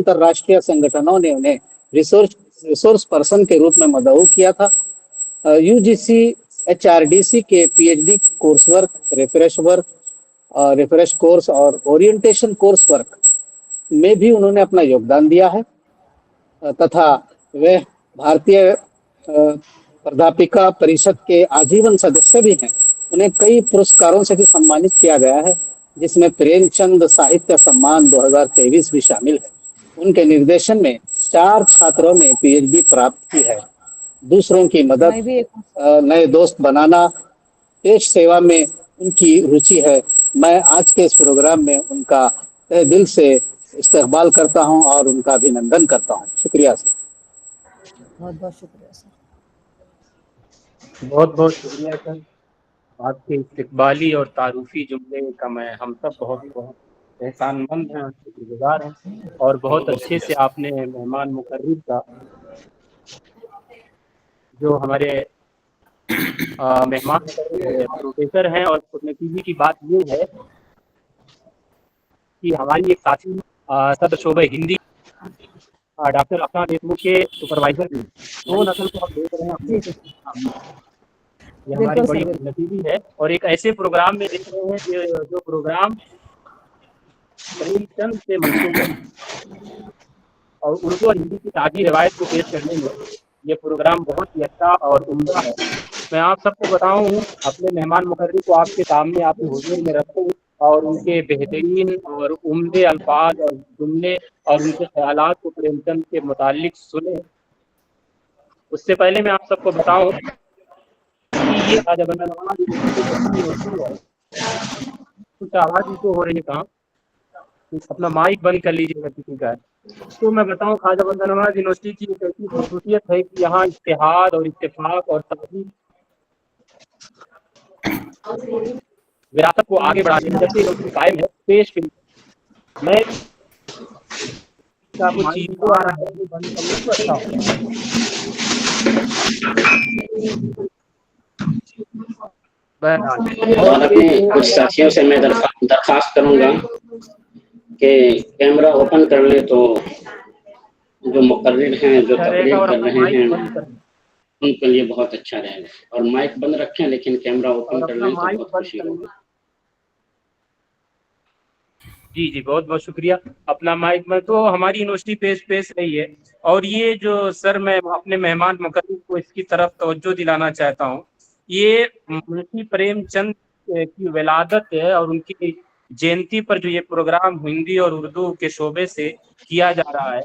अंतर्राष्ट्रीय संगठनों ने उन्हें रिसोर्स पर्सन के रूप में मदऊ किया था। यूजीसी एचआरडीसी के PhD course work, refresh course और ओरिएंटेशन कोर्स वर्क में भी उन्होंने अपना योगदान दिया है तथा वे भारतीय प्राध्यापिका परिषद के आजीवन सदस्य भी हैं। उन्हें कई पुरस्कारों से भी सम्मानित किया गया है, जिसमें प्रेमचंद साहित्य सम्मान 2023 भी शामिल है। उनके निर्देशन में 4 छात्रों ने पीएचडी प्राप्त की है। दूसरों की मदद, नए दोस्त बनाना, देश सेवा में उनकी रुचि है। मैं आज के इस प्रोग्राम में उनका तहे दिल से इस्तकबाल करता हूं और उनका अभिनंदन करता हूं। शुक्रिया सर। बहुत बहुत शुक्रिया सर। बहुत बहुत शुक्रिया सर। आपके इस्तकबाली और तारुफी जुमले का हम सब बहुत बहुत एहसानमंद हैं और शुक्रगुजार हैं। और बहुत अच्छे से आपने मेहमान मुकर्रम का, जो हमारे मेहमान प्रोफेसर हैं, और खुशनसीबी की बात ये है कि हमारी एक साथी सदर शोबे हिंदी डॉक्टर अफरा देशमुख के सुपरवाइजर भी 2 नस्ल को हम देख रहे हैं अपने। ये हमारी बड़ी खुशनसीबी है। और एक ऐसे प्रोग्राम में देख रहे हैं जो प्रोग्राम प्रेमचंद से मंसूब है और उर्दू और हिंदी की ताजी रवायत को पेश करने में ये प्रोग्राम बहुत ही अच्छा और उम्दा है। मैं आप सबको बताऊं, अपने मेहमान मुकर्रम को आपके सामने, आपके हुजूर में रखूं और उनके बेहतरीन और उम्दे अल्फाज और जुमले और उनके ख्यालात को प्रेमचंद के मुतालिक सुने। उससे पहले मैं आप सबको बताऊं कि ये ख्वाजा बंदा नवाज कुछ आवाज़ तो हो रही है। कहाँ अपना माइक बंद कर लीजिएगा किसी का। तो मैं बताऊं, ख्वाजा बंदा नवाज यूनिवर्सिटी की एक ऐसी खूबसूरत है कि यहाँ इत्तेहाद और इत्तेफाक और तहजीब विरासत को आगे बढ़ाने में जैसे कायम है। पेश मैं कुछ चीज को आ रहा है बंद करने तो अच्छा होगा। और अपने कुछ साथियों से मैं दरखास्त करूंगा कि कैमरा ओपन कर ले, तो जो मुकर्रिर हैं, जो तकरीर कर रहे हैं, उनके लिए बहुत अच्छा रहेगा। और माइक बंद रखें, लेकिन कैमरा ओपन कर लें तो बहुत खुशी होगी। जी जी, बहुत बहुत शुक्रिया। अपना माइक में तो हमारी यूनिवर्सिटी पेश रही है। और ये जो सर, मैं अपने मेहमान मुकर्रम को इसकी तरफ तवज्जो दिलाना चाहता हूँ। ये मुंशी प्रेमचंद की विलादत है और उनकी जयंती पर जो ये प्रोग्राम हिंदी और उर्दू के शोबे से किया जा रहा है,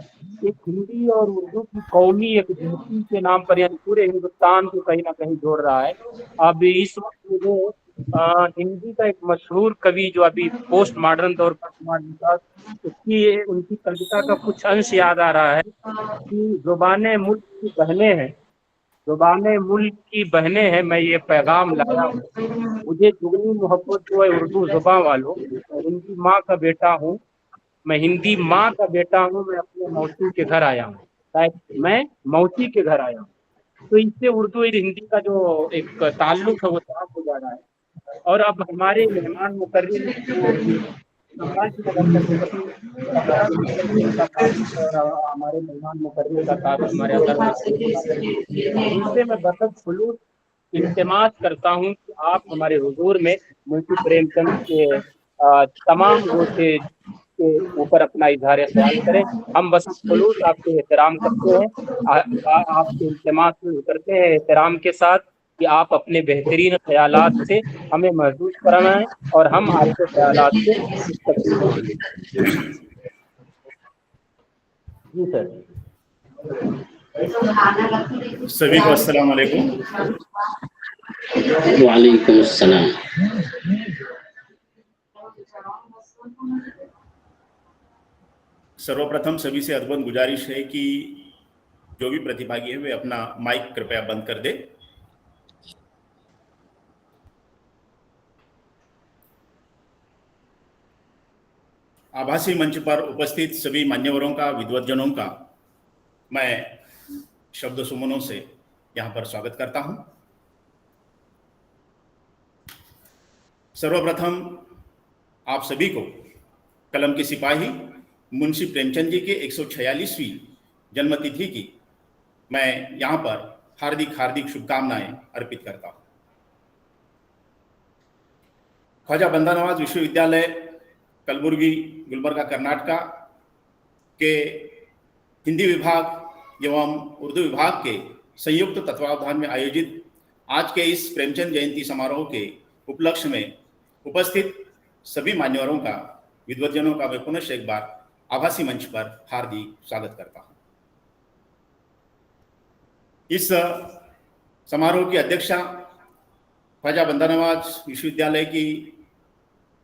एक हिंदी और उर्दू की कौमी एक जयंती के नाम पर, यानी पूरे हिंदुस्तान को कहीं ना कहीं जोड़ रहा है। अब इस वक्त मुझे हिंदी का एक मशहूर कवि जो अभी पोस्ट मॉडर्न दौर पर कुमार विकास, उसकी उनकी कविता का कुछ अंश याद आ रहा है कि जुबाने मुल्क की बहनें हैं, जुबाने मुल्क की बहनें हैं, मैं ये पैगाम लाया हूँ, मुझे जुगनी मोहब्बत जो है उर्दू जुबान वालों, मैं हिंदी माँ का बेटा हूँ, मैं हिंदी माँ का बेटा हूँ, मैं अपने मौसी के घर आया हूँ, मैं मौसी के घर आया हूँ। तो इससे उर्दू और हिंदी का जो एक ताल्लुक है वो साफ हो जा रहा है। और अब हमारे मेहमान मुकर्रम और हमारे मेहमान मुकर्रम का ताल्लुक हमारे अंदर उनसे मैं बसत खुलूस इल्तिमास करता हूँ कि आप हमारे हुजूर में मुंशी प्रेमचंद के तमाम गोशे के ऊपर अपना इजहार ख्याल करें। हम बस खुलूस आपसे एहतराम करते हैं, आपसे इल्तिमास करते हैं एहतराम के साथ कि आप अपने बेहतरीन ख्यालात से हमें महसूस कराएं और हम आपके ख्यालात से मुस्तफीद होंगे। जी सर। सभी को अस्सलाम वालेकुम। वालेकुम अस्सलाम। सर्वप्रथम सभी से अदबन गुजारिश है कि जो भी प्रतिभागी है वे अपना माइक कृपया बंद कर दे। आभासी मंच पर उपस्थित सभी मान्यवरों का, विद्वज्जनों का मैं शब्द सुमनों से यहाँ पर स्वागत करता हूँ। सर्वप्रथम आप सभी को कलम के सिपाही मुंशी प्रेमचंद जी के 146वीं जन्मतिथि की मैं यहाँ पर हार्दिक हार्दिक शुभकामनाएं अर्पित करता हूँ। ख्वाजा बंदा नवाज विश्वविद्यालय कलबुर्गी गुलबर्गा कर्नाटका के हिंदी विभाग एवं उर्दू विभाग के संयुक्त तत्वावधान में आयोजित आज के इस प्रेमचंद जयंती समारोह के उपलक्ष्य में उपस्थित सभी मान्यवरों का, विद्वज्जनों का मैं पुनः एक बार आभासी मंच पर हार्दिक स्वागत करता हूं। इस समारोह की अध्यक्षता ख्वाजा बंदा नवाज विश्वविद्यालय की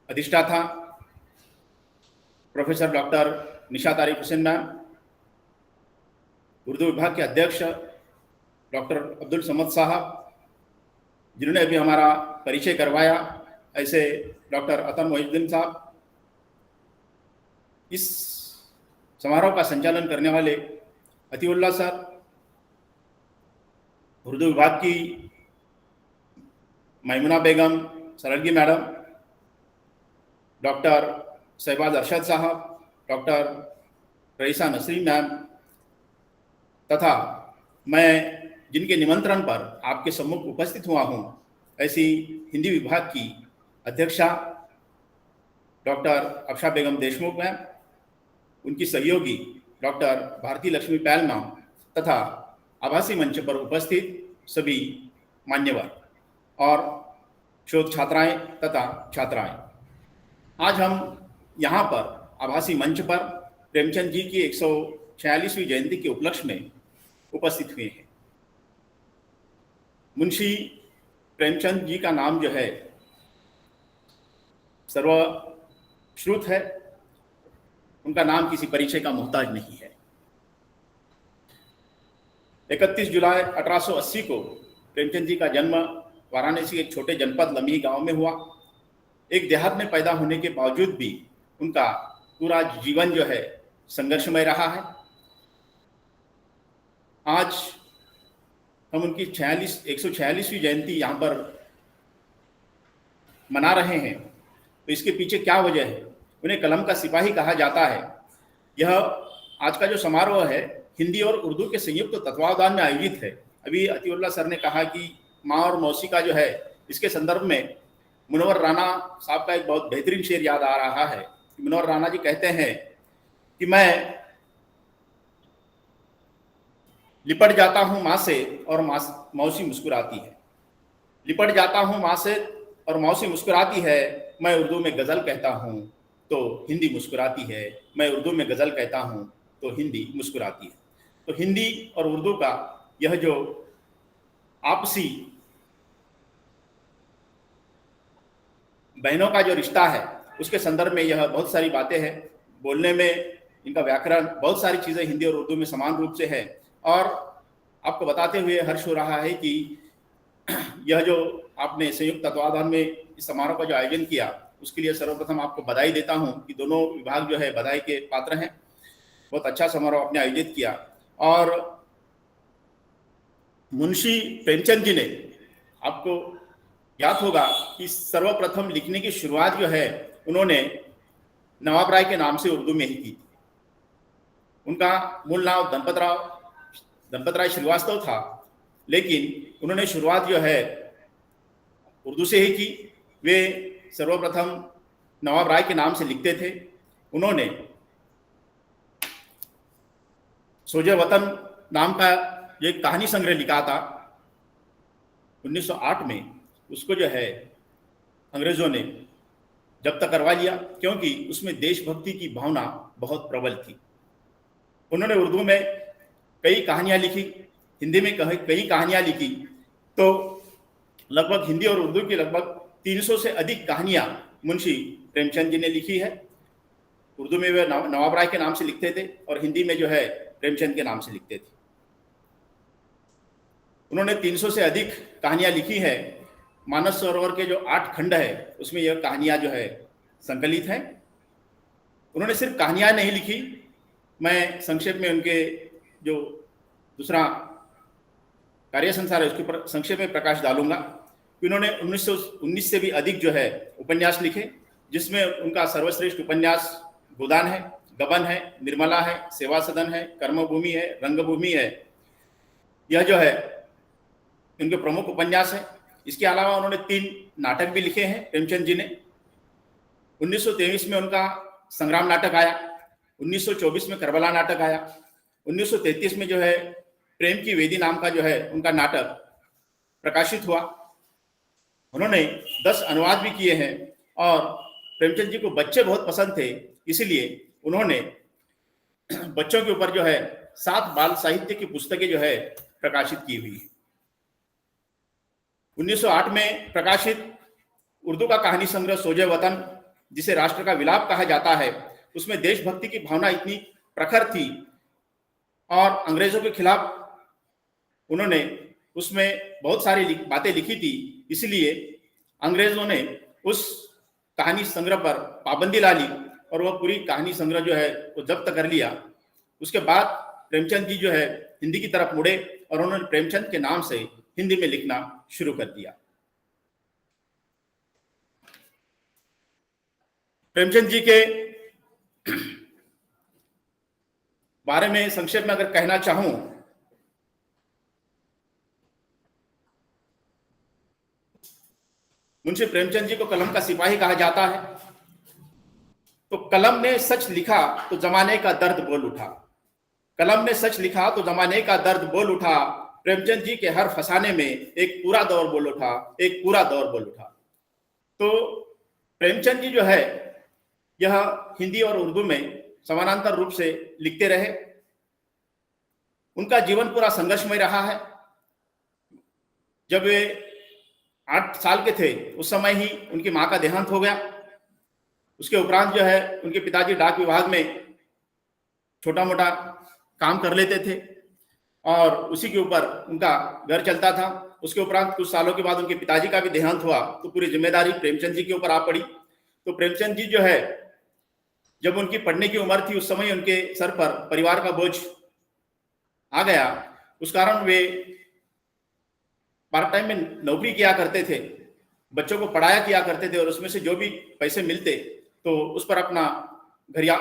अधिष्ठाता प्रोफेसर डॉक्टर निशा तारिक हुसैन मैम, उर्दू विभाग के अध्यक्ष डॉक्टर अब्दुल समद साहब, जिन्होंने अभी हमारा परिचय करवाया, ऐसे डॉक्टर अतन मोहिउद्दीन साहब, इस समारोह का संचालन करने वाले अतीउल्लाह सर, उर्दू विभाग की मैमुना बेगम सरलगी मैडम, डॉक्टर शहबाज अरशद साहब, डॉक्टर रईसा नसरीन मैम, तथा मैं जिनके निमंत्रण पर आपके सम्मुख उपस्थित हुआ हूं, ऐसी हिंदी विभाग की अध्यक्षा डॉक्टर अफशा बेगम देशमुख मैम, उनकी सहयोगी डॉक्टर भारती लक्ष्मी पैल मैम, तथा आभासी मंच पर उपस्थित सभी मान्यवर और शोध छात्राएं तथा छात्राएं, आज हम यहाँ पर आभासी मंच पर प्रेमचंद जी की 146वीं जयंती के उपलक्ष्य में उपस्थित हुए हैं। मुंशी प्रेमचंद जी का नाम जो है सर्वश्रुत है, उनका नाम किसी परिचय का मोहताज नहीं है। 31 जुलाई 1880 को प्रेमचंद जी का जन्म वाराणसी के एक छोटे जनपद लम्ही गांव में हुआ। एक देहात में पैदा होने के बावजूद भी उनका पूरा जीवन जो है संघर्षमय रहा है। आज हम उनकी 146वीं जयंती यहाँ पर मना रहे हैं, तो इसके पीछे क्या वजह है? उन्हें कलम का सिपाही कहा जाता है। यह आज का जो समारोह है हिंदी और उर्दू के संयुक्त तत्वावधान में आयोजित है। अभी अतीउल्लाह सर ने कहा कि माँ और मौसी का जो है, इसके संदर्भ में मुनव्वर राना साहब का एक बहुत बेहतरीन शेर याद आ रहा है। मुनव्वर राना जी कहते हैं कि मैं लिपट जाता हूं माँ से और मौसी मुस्कुराती है, लिपट जाता हूं माँ से और मौसी मुस्कुराती है, मैं उर्दू में गज़ल कहता हूं तो हिंदी मुस्कुराती है, मैं उर्दू में गज़ल कहता हूं तो हिंदी मुस्कुराती है। तो हिंदी और उर्दू का यह जो आपसी बहनों का जो रिश्ता है, उसके संदर्भ में यह बहुत सारी बातें हैं। बोलने में इनका व्याकरण, बहुत सारी चीज़ें हिंदी और उर्दू में समान रूप से है। और आपको बताते हुए हर्ष हो रहा है कि यह जो आपने संयुक्त तत्वावधान में इस समारोह का जो आयोजन किया, उसके लिए सर्वप्रथम आपको बधाई देता हूं कि दोनों विभाग जो है बधाई के पात्र हैं। बहुत अच्छा समारोह आपने आयोजित किया। और मुंशी प्रेमचंद जी ने, आपको याद होगा कि सर्वप्रथम लिखने की शुरुआत जो है उन्होंने नवाब राय के नाम से उर्दू में ही की। उनका मूल नाम दंपत राय श्रीवास्तव था, लेकिन उन्होंने शुरुआत जो है उर्दू से ही की। वे सर्वप्रथम नवाब राय के नाम से लिखते थे। उन्होंने सोजे वतन नाम का जो एक कहानी संग्रह लिखा था 1908 में, उसको जो है अंग्रेजों ने जब्त करवा लिया, क्योंकि उसमें देशभक्ति की भावना बहुत प्रबल थी। उन्होंने उर्दू में कई कहानियां लिखी, हिंदी में कई कहानियां लिखी, तो लगभग हिंदी और उर्दू की लगभग 300 से अधिक कहानियां मुंशी प्रेमचंद जी ने लिखी है। उर्दू में वे नवाब राय के नाम से लिखते थे और हिंदी में जो है प्रेमचंद के नाम से लिखते थे। उन्होंने 300 से अधिक कहानियां लिखी है। मानस सरोवर के जो 8 खंड है, उसमें यह कहानियां जो है संकलित हैं। उन्होंने सिर्फ कहानियां नहीं लिखी, मैं संक्षेप में उनके जो दूसरा कार्य संसार है उसके ऊपर संक्षेप में प्रकाश डालूंगा कि उन्होंने 1919 से भी अधिक जो है उपन्यास लिखे, जिसमें उनका सर्वश्रेष्ठ उपन्यास गोदान है। गबन है, निर्मला है, सेवा सदन है, कर्मभूमि है, रंगभूमि है, यह जो है इनके प्रमुख उपन्यास है। इसके अलावा उन्होंने 3 नाटक भी लिखे हैं प्रेमचंद जी ने। 1923 में उनका संग्राम नाटक आया, 1924 में करबला नाटक आया, 1933 में जो है प्रेम की वेदी नाम का जो है उनका नाटक प्रकाशित हुआ। उन्होंने 10 अनुवाद भी किए हैं और प्रेमचंद जी को बच्चे बहुत पसंद थे, इसलिए उन्होंने बच्चों के ऊपर जो है 7 बाल साहित्य की पुस्तकें जो है प्रकाशित की हुई है। 1908 में प्रकाशित उर्दू का कहानी संग्रह सोजे वतन, जिसे राष्ट्र का विलाप कहा जाता है, उसमें देशभक्ति की भावना इतनी प्रखर थी और अंग्रेजों के खिलाफ उन्होंने उसमें बहुत सारी बातें लिखी थी, इसलिए अंग्रेजों ने उस कहानी संग्रह पर पाबंदी ला ली और वह पूरी कहानी संग्रह जो है वो जब्त कर लिया। उसके बाद प्रेमचंद जी जो है हिंदी की तरफ मुड़े और उन्होंने प्रेमचंद के नाम से हिंदी में लिखना शुरू कर दिया। प्रेमचंद जी के बारे में संक्षेप में अगर कहना चाहूं, मुंशी प्रेमचंद जी को कलम का सिपाही कहा जाता है। तो कलम ने सच लिखा तो जमाने का दर्द बोल उठा, कलम ने सच लिखा तो जमाने का दर्द बोल उठा, प्रेमचंद जी के हर फसाने में एक पूरा दौर बोल उठा, एक पूरा दौर बोल उठा। तो प्रेमचंद जी जो है यह हिंदी और उर्दू में समानांतर रूप से लिखते रहे। उनका जीवन पूरा संघर्षमय रहा है। जब वे 8 साल के थे उस समय ही उनकी मां का देहांत हो गया। उसके उपरांत जो है उनके पिताजी डाक विभाग में छोटा मोटा काम कर लेते थे और उसी के ऊपर उनका घर चलता था। उसके उपरांत कुछ सालों के बाद उनके पिताजी का भी देहांत हुआ तो पूरी जिम्मेदारी प्रेमचंद जी के ऊपर आ पड़ी। तो प्रेमचंद जी जो है जब उनकी पढ़ने की उम्र थी उस समय उनके सर पर परिवार का बोझ आ गया। उस कारण वे पार्ट टाइम में नौकरी किया करते थे, बच्चों को पढ़ाया किया करते थे और उसमें से जो भी पैसे मिलते तो उस पर अपना घरिया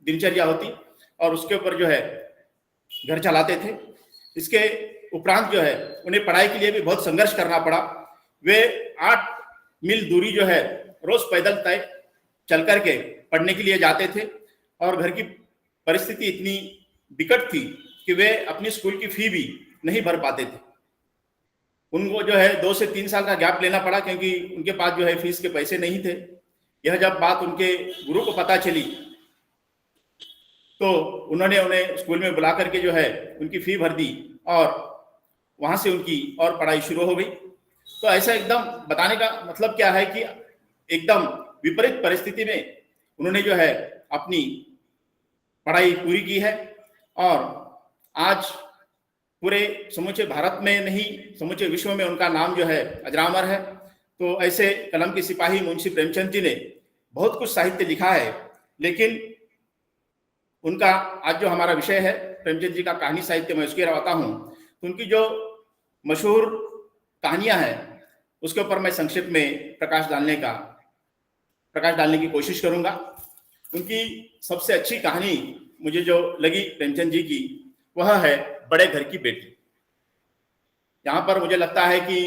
दिनचर्या होती और उसके ऊपर जो है घर चलाते थे। इसके उपरांत जो है उन्हें पढ़ाई के लिए भी बहुत संघर्ष करना पड़ा। वे 8 मील दूरी जो है रोज पैदल तय चल करके पढ़ने के लिए जाते थे और घर की परिस्थिति इतनी विकट थी कि वे अपनी स्कूल की फी भी नहीं भर पाते थे। उनको जो है 2 से 3 साल का गैप लेना पड़ा क्योंकि उनके पास जो है फीस के पैसे नहीं थे। यह जब बात उनके गुरु को पता चली तो उन्होंने उन्हें स्कूल में बुला करके जो है उनकी फी भर दी और वहां से उनकी और पढ़ाई शुरू हो गई। तो ऐसा एकदम बताने का मतलब क्या है कि एकदम विपरीत परिस्थिति में उन्होंने जो है अपनी पढ़ाई पूरी की है और आज पूरे समूचे भारत में नहीं समूचे विश्व में उनका नाम जो है अजरामर है। तो ऐसे कलम के सिपाही मुंशी प्रेमचंद जी ने बहुत कुछ साहित्य लिखा है, लेकिन उनका आज जो हमारा विषय है प्रेमचंद जी का कहानी साहित्य, मैं उसकी रवाता हूँ। तो उनकी जो मशहूर कहानियां हैं उसके ऊपर मैं संक्षिप्त में प्रकाश डालने की कोशिश करूंगा। उनकी सबसे अच्छी कहानी मुझे जो लगी प्रेमचंद जी की वह है बड़े घर की बेटी। यहाँ पर मुझे लगता है कि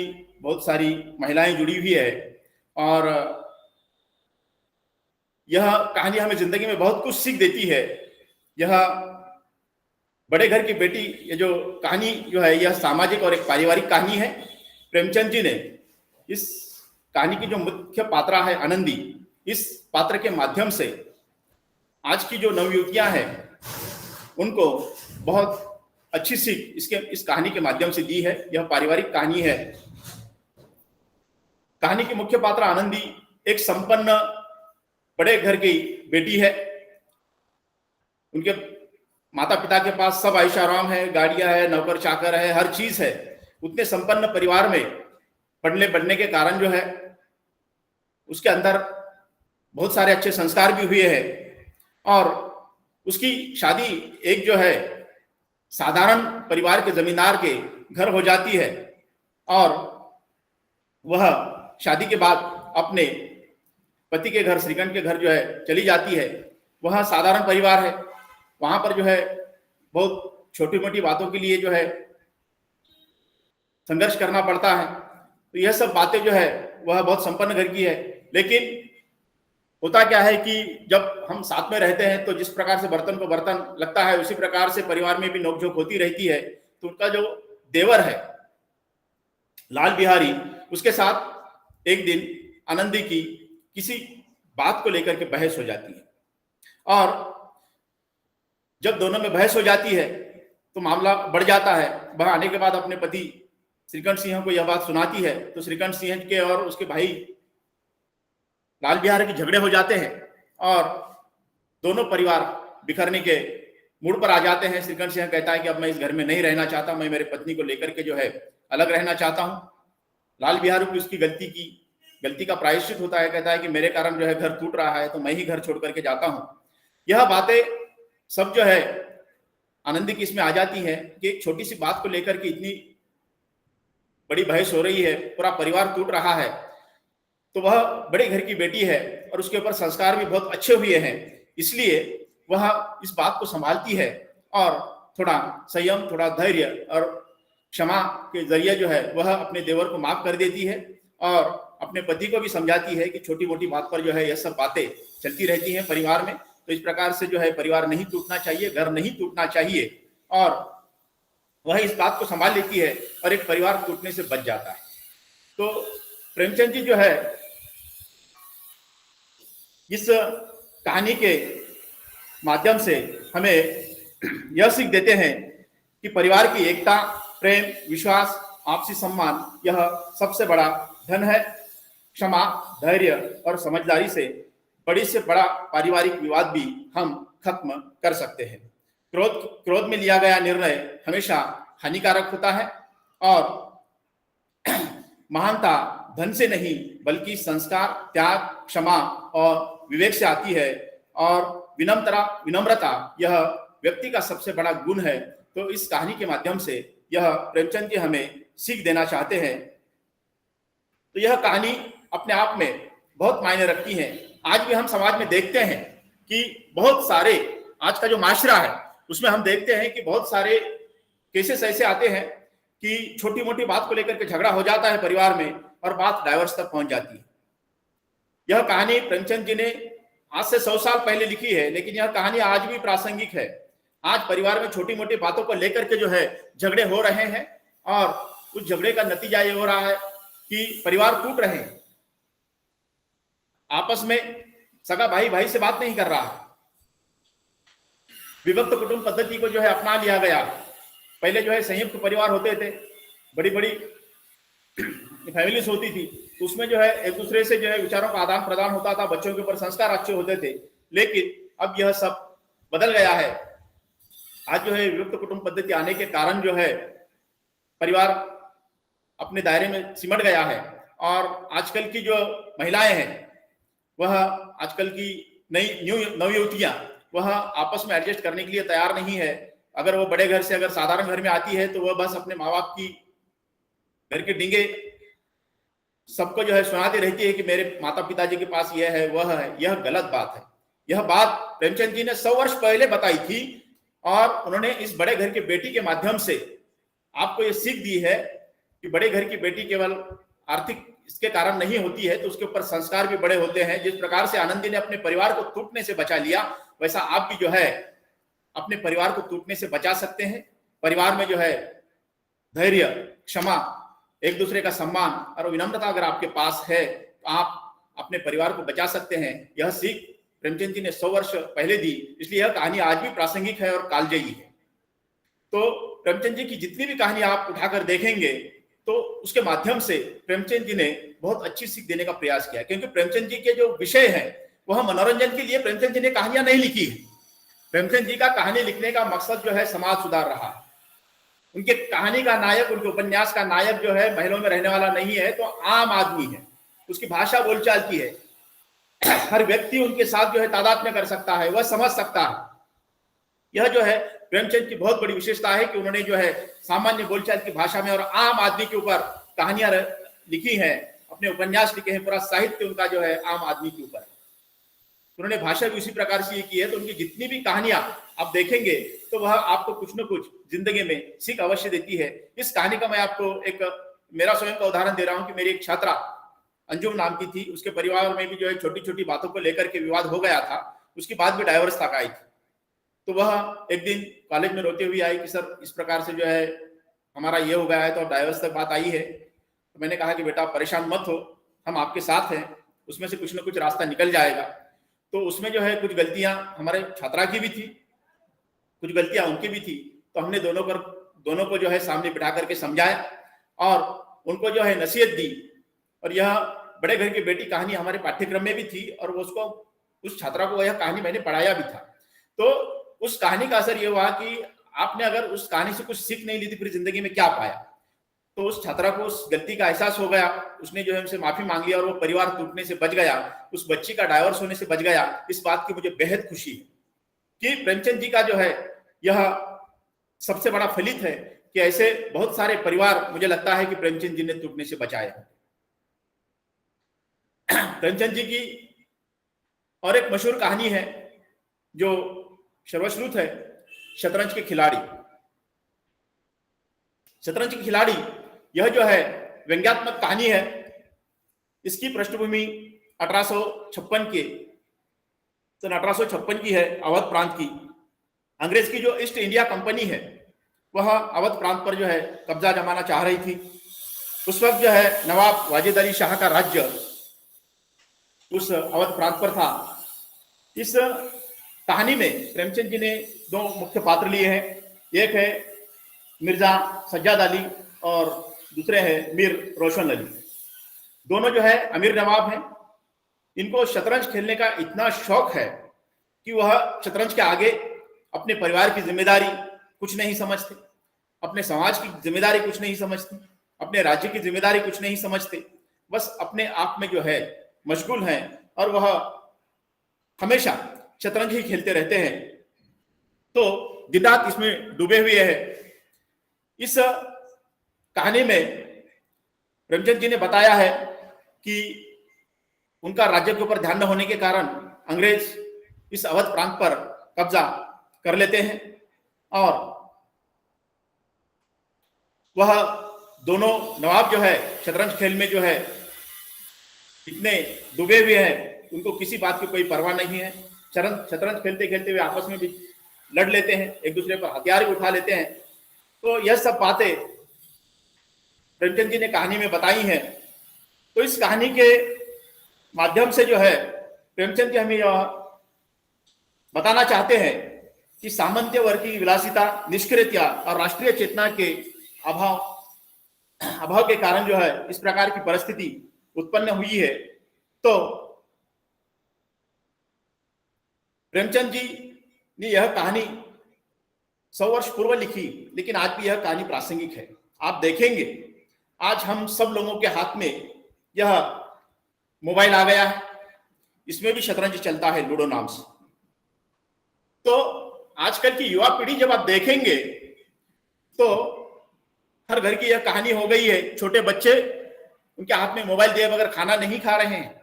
बहुत सारी महिलाएं जुड़ी हुई है और यह कहानी हमें जिंदगी में बहुत कुछ सीख देती है। यह बड़े घर की बेटी, ये जो कहानी जो है यह सामाजिक और एक पारिवारिक कहानी है। प्रेमचंद जी ने इस कहानी की जो मुख्य पात्रा है आनंदी, इस पात्र के माध्यम से आज की जो नवयुवतियां हैं उनको बहुत अच्छी सीख इस कहानी के माध्यम से दी है। यह पारिवारिक कहानी है। कहानी की मुख्य पात्र आनंदी एक संपन्न बड़े घर की बेटी है। उनके माता पिता के पास सब ऐशाराम है, गाड़ियां है, नौकर चाकर है, हर चीज है। उतने संपन्न परिवार में पढ़ने बढ़ने के कारण जो है उसके अंदर बहुत सारे अच्छे संस्कार भी हुए हैं और उसकी शादी एक जो है साधारण परिवार के जमींदार के घर हो जाती है और वह शादी के बाद अपने पति के घर, श्रीकंठ के घर जो है चली जाती है। वह साधारण परिवार है, वहां पर जो है बहुत छोटी मोटी बातों के लिए जो है संघर्ष करना पड़ता है। तो यह सब बातें जो है वह बहुत संपन्न घर की है। लेकिन होता क्या है कि जब हम साथ में रहते हैं तो जिस प्रकार से बर्तन को बर्तन लगता है, उसी प्रकार से परिवार में भी नोकझोंक होती रहती है। तो उनका जो देवर है लाल बिहारी, उसके साथ एक दिन आनंदी की किसी बात को लेकर के बहस हो जाती है, और जब दोनों में बहस हो जाती है तो मामला बढ़ जाता है। वह आने के बाद अपने पति श्रीकंठ सिंह को यह बात सुनाती है, तो श्रीकंठ सिंह के और उसके भाई लाल बिहारी के झगड़े हो जाते हैं और दोनों परिवार बिखरने के मूड पर आ जाते हैं। श्रीकंठ सिंह कहता है कि अब मैं इस घर में नहीं रहना चाहता, मैं मेरे पत्नी को लेकर के जो है अलग रहना चाहता हूं। लाल बिहारी को उसकी गलती का प्रायश्चित होता है, कहता है कि मेरे कारण जो है घर टूट रहा है, तो मैं ही घर छोड़ करके जाता हूं। यह बातें सब जो है आनंदी की इसमें आ जाती है कि एक छोटी सी बात को लेकर के इतनी बड़ी बहस हो रही है, पूरा परिवार टूट रहा है। तो वह बड़े घर की बेटी है और उसके ऊपर संस्कार भी बहुत अच्छे हुए हैं, इसलिए वह इस बात को संभालती है और थोड़ा संयम, थोड़ा धैर्य और क्षमा के जरिए जो है वह अपने देवर को माफ कर देती है और अपने पति को भी समझाती है कि छोटी मोटी बात पर जो है यह सब बातें चलती रहती हैं परिवार में। तो इस प्रकार से जो है परिवार नहीं टूटना चाहिए, घर नहीं टूटना चाहिए, और वह इस बात को संभाल लेती है और एक परिवार टूटने से बच जाता है। तो प्रेमचंद जी जो है इस कहानी के माध्यम से हमें यह सीख देते हैं कि परिवार की एकता, प्रेम, विश्वास, आपसी सम्मान यह सबसे बड़ा धन है। क्षमा, धैर्य और समझदारी से बड़ी से बड़ा पारिवारिक विवाद भी हम खत्म कर सकते हैं। क्रोध में लिया गया निर्णय हमेशा हानिकारक होता है और महानता धन से नहीं बल्कि संस्कार, त्याग, क्षमा और विवेक से आती है, और विनम्रता यह व्यक्ति का सबसे बड़ा गुण है। तो इस कहानी के माध्यम से यह प्रेमचंद जी हमें सीख देना चाहते हैं। तो यह कहानी अपने आप में बहुत मायने रखती है। आज भी हम समाज में देखते हैं कि बहुत सारे, आज का जो माशरा है उसमें हम देखते हैं कि बहुत सारे केसेस ऐसे आते हैं कि छोटी मोटी बात को लेकर के झगड़ा हो जाता है परिवार में और बात डाइवोर्स तक पहुंच जाती है। यह कहानी प्रेमचंद जी ने आज से 100 साल पहले लिखी है, लेकिन यह कहानी आज भी प्रासंगिक है। आज परिवार में छोटी मोटी बातों को लेकर के जो है झगड़े हो रहे हैं और उस झगड़े का नतीजा ये हो रहा है कि परिवार टूट रहे हैं। आपस में सगा भाई भाई से बात नहीं कर रहा है। विभक्त कुटुंब पद्धति को जो है अपना लिया गया। पहले जो है संयुक्त परिवार होते थे, बड़ी बड़ी फैमिलीज होती थी, तो उसमें जो है एक दूसरे से जो है विचारों का आदान प्रदान होता था, बच्चों के ऊपर संस्कार अच्छे होते थे। लेकिन अब यह सब बदल गया है। आज जो है विभक्त कुटुंब पद्धति आने के कारण जो है परिवार अपने दायरे में सिमट गया है, और आजकल की जो महिलाएं हैं, वह आजकल की नवयुवतियां वह आपस में एडजस्ट करने के लिए तैयार नहीं है। अगर वो बड़े घर से अगर साधारण घर में आती है तो वह बस अपने माँ बाप की घर के डींगे सबको जो है सुनाती रहती है कि मेरे माता पिताजी के पास यह है वह है। यह गलत बात है। यह बात प्रेमचंद जी ने 100 वर्ष पहले बताई थी, और उन्होंने इस बड़े घर की बेटी के माध्यम से आपको यह सीख दी है कि बड़े घर की बेटी केवल आर्थिक इसके कारण नहीं होती है, तो उसके ऊपर संस्कार भी बड़े होते हैं। जिस प्रकार से आनंदी ने अपने परिवार को टूटने से बचा लिया, वैसा आप भी जो है अपने परिवार को टूटने से बचा सकते हैं। परिवार में जो है धैर्य, क्षमा, एक दूसरे का सम्मान और विनम्रता अगर आपके पास है तो आप अपने परिवार को बचा सकते हैं। यह सीख प्रेमचंद जी ने 100 वर्ष पहले दी, इसलिए यह कहानी आज भी प्रासंगिक है और कालजयी है। तो प्रेमचंद जी की जितनी भी कहानी आप उठाकर देखेंगे तो उसके माध्यम से प्रेमचंद जी ने बहुत अच्छी सीख देने का प्रयास किया, क्योंकि प्रेमचंद जी के जो विषय है वह मनोरंजन के लिए प्रेमचंद जी ने कहानियां नहीं लिखी है। प्रेमचंद जी का कहानी लिखने का मकसद जो है समाज सुधार रहा है। उनके कहानी का नायक, उनके उपन्यास का नायक जो है महलों में रहने वाला नहीं है, तो आम आदमी है। उसकी भाषा बोलचाल की है, हर व्यक्ति उनके साथ जो है तादात्म्य कर सकता है, वह समझ सकता है। यह जो है प्रेमचंद की बहुत बड़ी विशेषता है कि उन्होंने जो है सामान्य बोलचाल की भाषा में और आम आदमी के ऊपर कहानियां लिखी हैं, अपने उपन्यास लिखे हैं, पूरा साहित्य उनका जो है आम आदमी के ऊपर है। उन्होंने भाषा भी उसी प्रकार से की है। तो उनकी जितनी भी कहानियां आप देखेंगे तो वह आपको कुछ न कुछ जिंदगी में सीख अवश्य देती है। इस कहानी का मैं आपको एक मेरा स्वयं का उदाहरण दे रहा हूं कि मेरी एक छात्रा अंजुम नाम की थी, उसके परिवार में भी जो है छोटी छोटी बातों को लेकर के विवाद हो गया था, उसके बाद भी डाइवोर्स तक आई थी। तो वह एक दिन कॉलेज में रोते हुए आई कि सर इस प्रकार से जो है हमारा ये हो गया है, तो अब डाइवोर्स तक बात आई है। तो मैंने कहा कि बेटा परेशान मत हो, हम आपके साथ हैं, उसमें से कुछ ना कुछ रास्ता निकल जाएगा। तो उसमें जो है कुछ गलतियां हमारे छात्रा की भी थी, कुछ गलतियां उनकी भी थी। तो हमने दोनों को जो है सामने बिठा करके समझाया और उनको जो है नसीहत दी। और यह बड़े घर की बेटी कहानी हमारे पाठ्यक्रम में भी थी और उसको उस छात्रा को यह कहानी मैंने पढ़ाया भी था। तो उस कहानी का असर यह हुआ कि आपने अगर उस कहानी से कुछ सीख नहीं ली थी, फिर जिंदगी में क्या पाया। तो उस छात्रा को उस गलती का एहसास हो गया, उसने जो है हमसे माफी मांग लिया और वो परिवार टूटने से बच गया, उस बच्ची का डाइवोर्स होने से बच गया। इस बात की मुझे बेहद खुशी है कि प्रेमचंद जी का जो है यह सबसे बड़ा फलित है कि ऐसे बहुत सारे परिवार मुझे लगता है कि प्रेमचंद जी ने टूटने से बचाया। प्रेमचंद जी की और एक मशहूर कहानी है जो सर्वश्रुत है, शतरंज के खिलाड़ी। शतरंज के खिलाड़ी यह जो है व्यंग्यात्मक कहानी है। इसकी पृष्ठभूमि 1856 के सन 1856 की है, अवध प्रांत की। अंग्रेज की जो ईस्ट इंडिया कंपनी है वह अवध प्रांत पर जो है कब्जा जमाना चाह रही थी। उस वक्त जो है नवाब वाजिद अली शाह का राज्य उस अवध प्रांत पर था। इस कहानी में प्रेमचंद जी ने दो मुख्य पात्र लिए हैं। एक है मिर्जा सज्जाद अली और दूसरे हैं मीर रोशन अली। दोनों जो है अमीर नवाब हैं। इनको शतरंज खेलने का इतना शौक है कि वह शतरंज के आगे अपने परिवार की जिम्मेदारी कुछ नहीं समझते, अपने समाज की जिम्मेदारी कुछ नहीं समझते, अपने राज्य की जिम्मेदारी कुछ नहीं समझते। बस अपने आप में जो है मशगूल हैं और वह हमेशा शतरंज ही खेलते रहते हैं। तो दिन रात इसमें डूबे हुए हैं। इस कहानी में प्रेमचंद जी ने बताया है कि उनका राज्य के ऊपर ध्यान न होने के कारण अंग्रेज इस अवध प्रांत पर कब्जा कर लेते हैं और वह दोनों नवाब जो है शतरंज खेल में जो है इतने डूबे हुए हैं, उनको किसी बात की कोई परवाह नहीं है। शतरंज खेलते खेलते हुए आपस में भी लड़ लेते हैं, एक दूसरे पर हथियार भी उठा लेते हैं। तो यह सब बातें प्रेमचंद जी ने कहानी में बताई हैं। तो इस कहानी के माध्यम से जो है प्रेमचंद जी हमें यह बताना चाहते हैं कि सामंत्य वर्ग की विलासिता, निष्क्रियता और राष्ट्रीय चेतना के अभाव के कारण जो है इस प्रकार की परिस्थिति उत्पन्न हुई है। तो प्रेमचंद जी ने यह कहानी 100 वर्ष पूर्व लिखी, लेकिन आज भी यह कहानी प्रासंगिक है। आप देखेंगे आज हम सब लोगों के हाथ में यह मोबाइल आ गया है, इसमें भी शतरंज चलता है लूडो नाम से। तो आजकल की युवा पीढ़ी जब आप देखेंगे तो हर घर की यह कहानी हो गई है। छोटे बच्चे उनके हाथ में मोबाइल दिए बगैर खाना नहीं खा रहे हैं।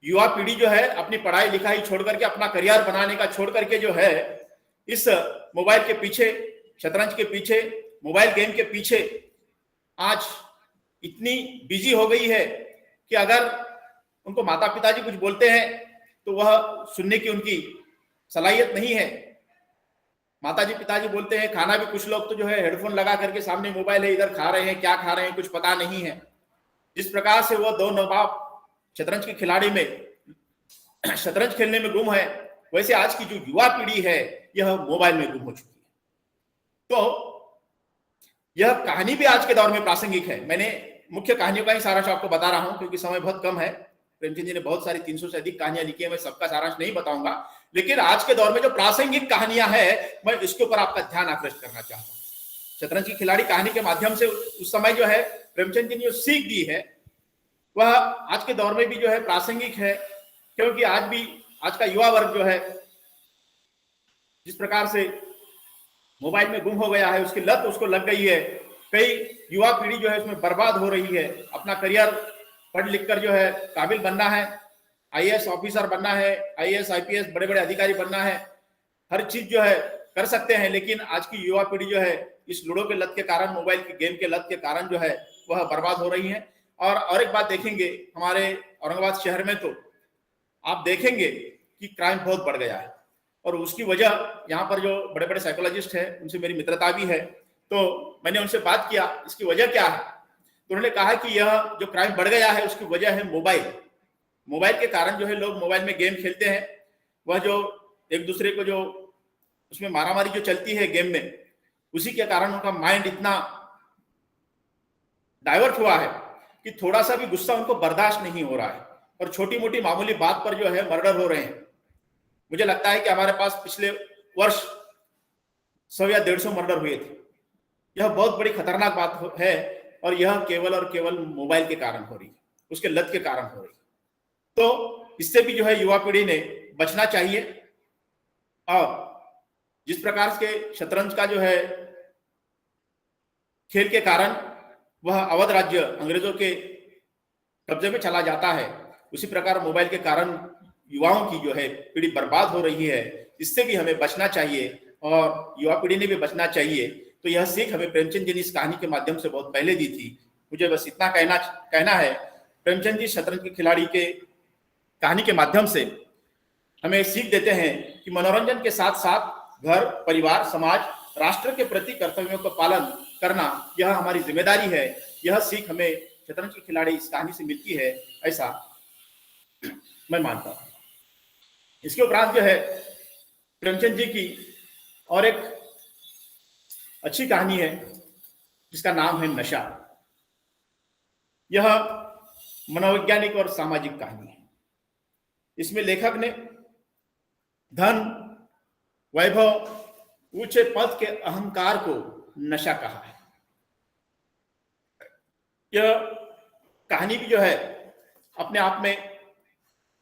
युवा पीढ़ी जो है अपनी पढ़ाई लिखाई छोड़ करके, अपना करियर बनाने का छोड़ करके जो है इस मोबाइल के पीछे, शतरंज के पीछे, मोबाइल गेम के पीछे आज इतनी बिजी हो गई है कि अगर उनको माता पिताजी कुछ बोलते हैं तो वह सुनने की उनकी सलाहियत नहीं है। माताजी पिताजी बोलते हैं खाना भी, कुछ लोग तो जो है हेडफोन लगा करके सामने मोबाइल है, इधर खा रहे हैं, क्या खा रहे हैं कुछ पता नहीं है। जिस प्रकार से वो दो नवाब शतरंज के खिलाड़ी में शतरंज खेलने में गुम है, वैसे आज की जो युवा पीढ़ी है यह मोबाइल में गुम हो चुकी है। तो यह कहानी भी आज के दौर में प्रासंगिक है। मैंने मुख्य कहानियों का ही सारांश आपको बता रहा हूं क्योंकि समय बहुत कम है। प्रेमचंद जी ने बहुत सारी 300 से अधिक कहानियां लिखी है, मैं सबका सारांश नहीं बताऊंगा, लेकिन आज के दौर में जो प्रासंगिक कहानियां हैं मैं इसके ऊपर आपका ध्यान आकृष्ट करना चाहता हूं। शतरंज की खिलाड़ी कहानी के माध्यम से उस समय जो है प्रेमचंद जी ने जो सीख दी है वह आज के दौर में भी जो है प्रासंगिक है, क्योंकि आज का युवा वर्ग जो है जिस प्रकार से मोबाइल में गुम हो गया है, उसकी लत उसको लग गई है। कई युवा पीढ़ी जो है उसमें बर्बाद हो रही है। अपना करियर पढ़ लिख कर जो है काबिल बनना है, आईएएस ऑफिसर बनना है, आईएएस आईपीएस बड़े बड़े अधिकारी बनना है, हर चीज जो है कर सकते हैं, लेकिन आज की युवा पीढ़ी जो है इस लूडो के लत के कारण, मोबाइल की गेम के लत के कारण जो है वह बर्बाद हो रही है। और एक बात देखेंगे, हमारे औरंगाबाद शहर में तो आप देखेंगे कि क्राइम बहुत बढ़ गया है, और उसकी वजह यहाँ पर जो बड़े बड़े साइकोलॉजिस्ट है उनसे मेरी मित्रता भी है, तो मैंने उनसे बात किया इसकी वजह क्या है, तो उन्होंने कहा कि यह जो क्राइम बढ़ गया है उसकी वजह है मोबाइल के कारण जो है लोग मोबाइल में गेम खेलते हैं, वह जो एक दूसरे को जो उसमें मारामारी जो चलती है गेम में, उसी के कारण उनका माइंड इतना डाइवर्ट हुआ है कि थोड़ा सा भी गुस्सा उनको बर्दाश्त नहीं हो रहा है, और छोटी मोटी मामूली बात पर जो है मर्डर हो रहे हैं। मुझे लगता है कि हमारे पास पिछले वर्ष 100 या 150 मर्डर हुए थे। यह बहुत बड़ी खतरनाक बात है, और यह केवल और केवल मोबाइल के कारण हो रही है, उसके लत के कारण हो रही है। तो इससे भी जो है युवा पीढ़ी ने बचना चाहिए, और जिस प्रकार के शतरंज का जो है खेल के कारण वह अवध राज्य अंग्रेजों के कब्जे में चला जाता है, उसी प्रकार मोबाइल के कारण युवाओं की जो है पीढ़ी बर्बाद हो रही है। इससे भी हमें बचना चाहिए, और युवा पीढ़ी ने भी बचना चाहिए। तो यह सीख हमें प्रेमचंद जी ने इस कहानी के माध्यम से बहुत पहले दी थी। मुझे बस इतना कहना है, प्रेमचंद जी शतरंज के खिलाड़ी के कहानी के माध्यम से हमें सीख देते हैं कि मनोरंजन के साथ साथ घर, परिवार, समाज, राष्ट्र के प्रति कर्तव्यों का पालन करना यह हमारी जिम्मेदारी है। यह सीख हमें शतरंज के खिलाड़ी इस कहानी से मिलती है, ऐसा मैं मानता हूं। इसके उपरांत जो है प्रेमचंद जी की और एक अच्छी कहानी है जिसका नाम है नशा। यह मनोवैज्ञानिक और सामाजिक कहानी है। इसमें लेखक ने धन, वैभव, ऊंचे पद के अहंकार को नशा कहा है। यह कहानी भी जो है अपने आप में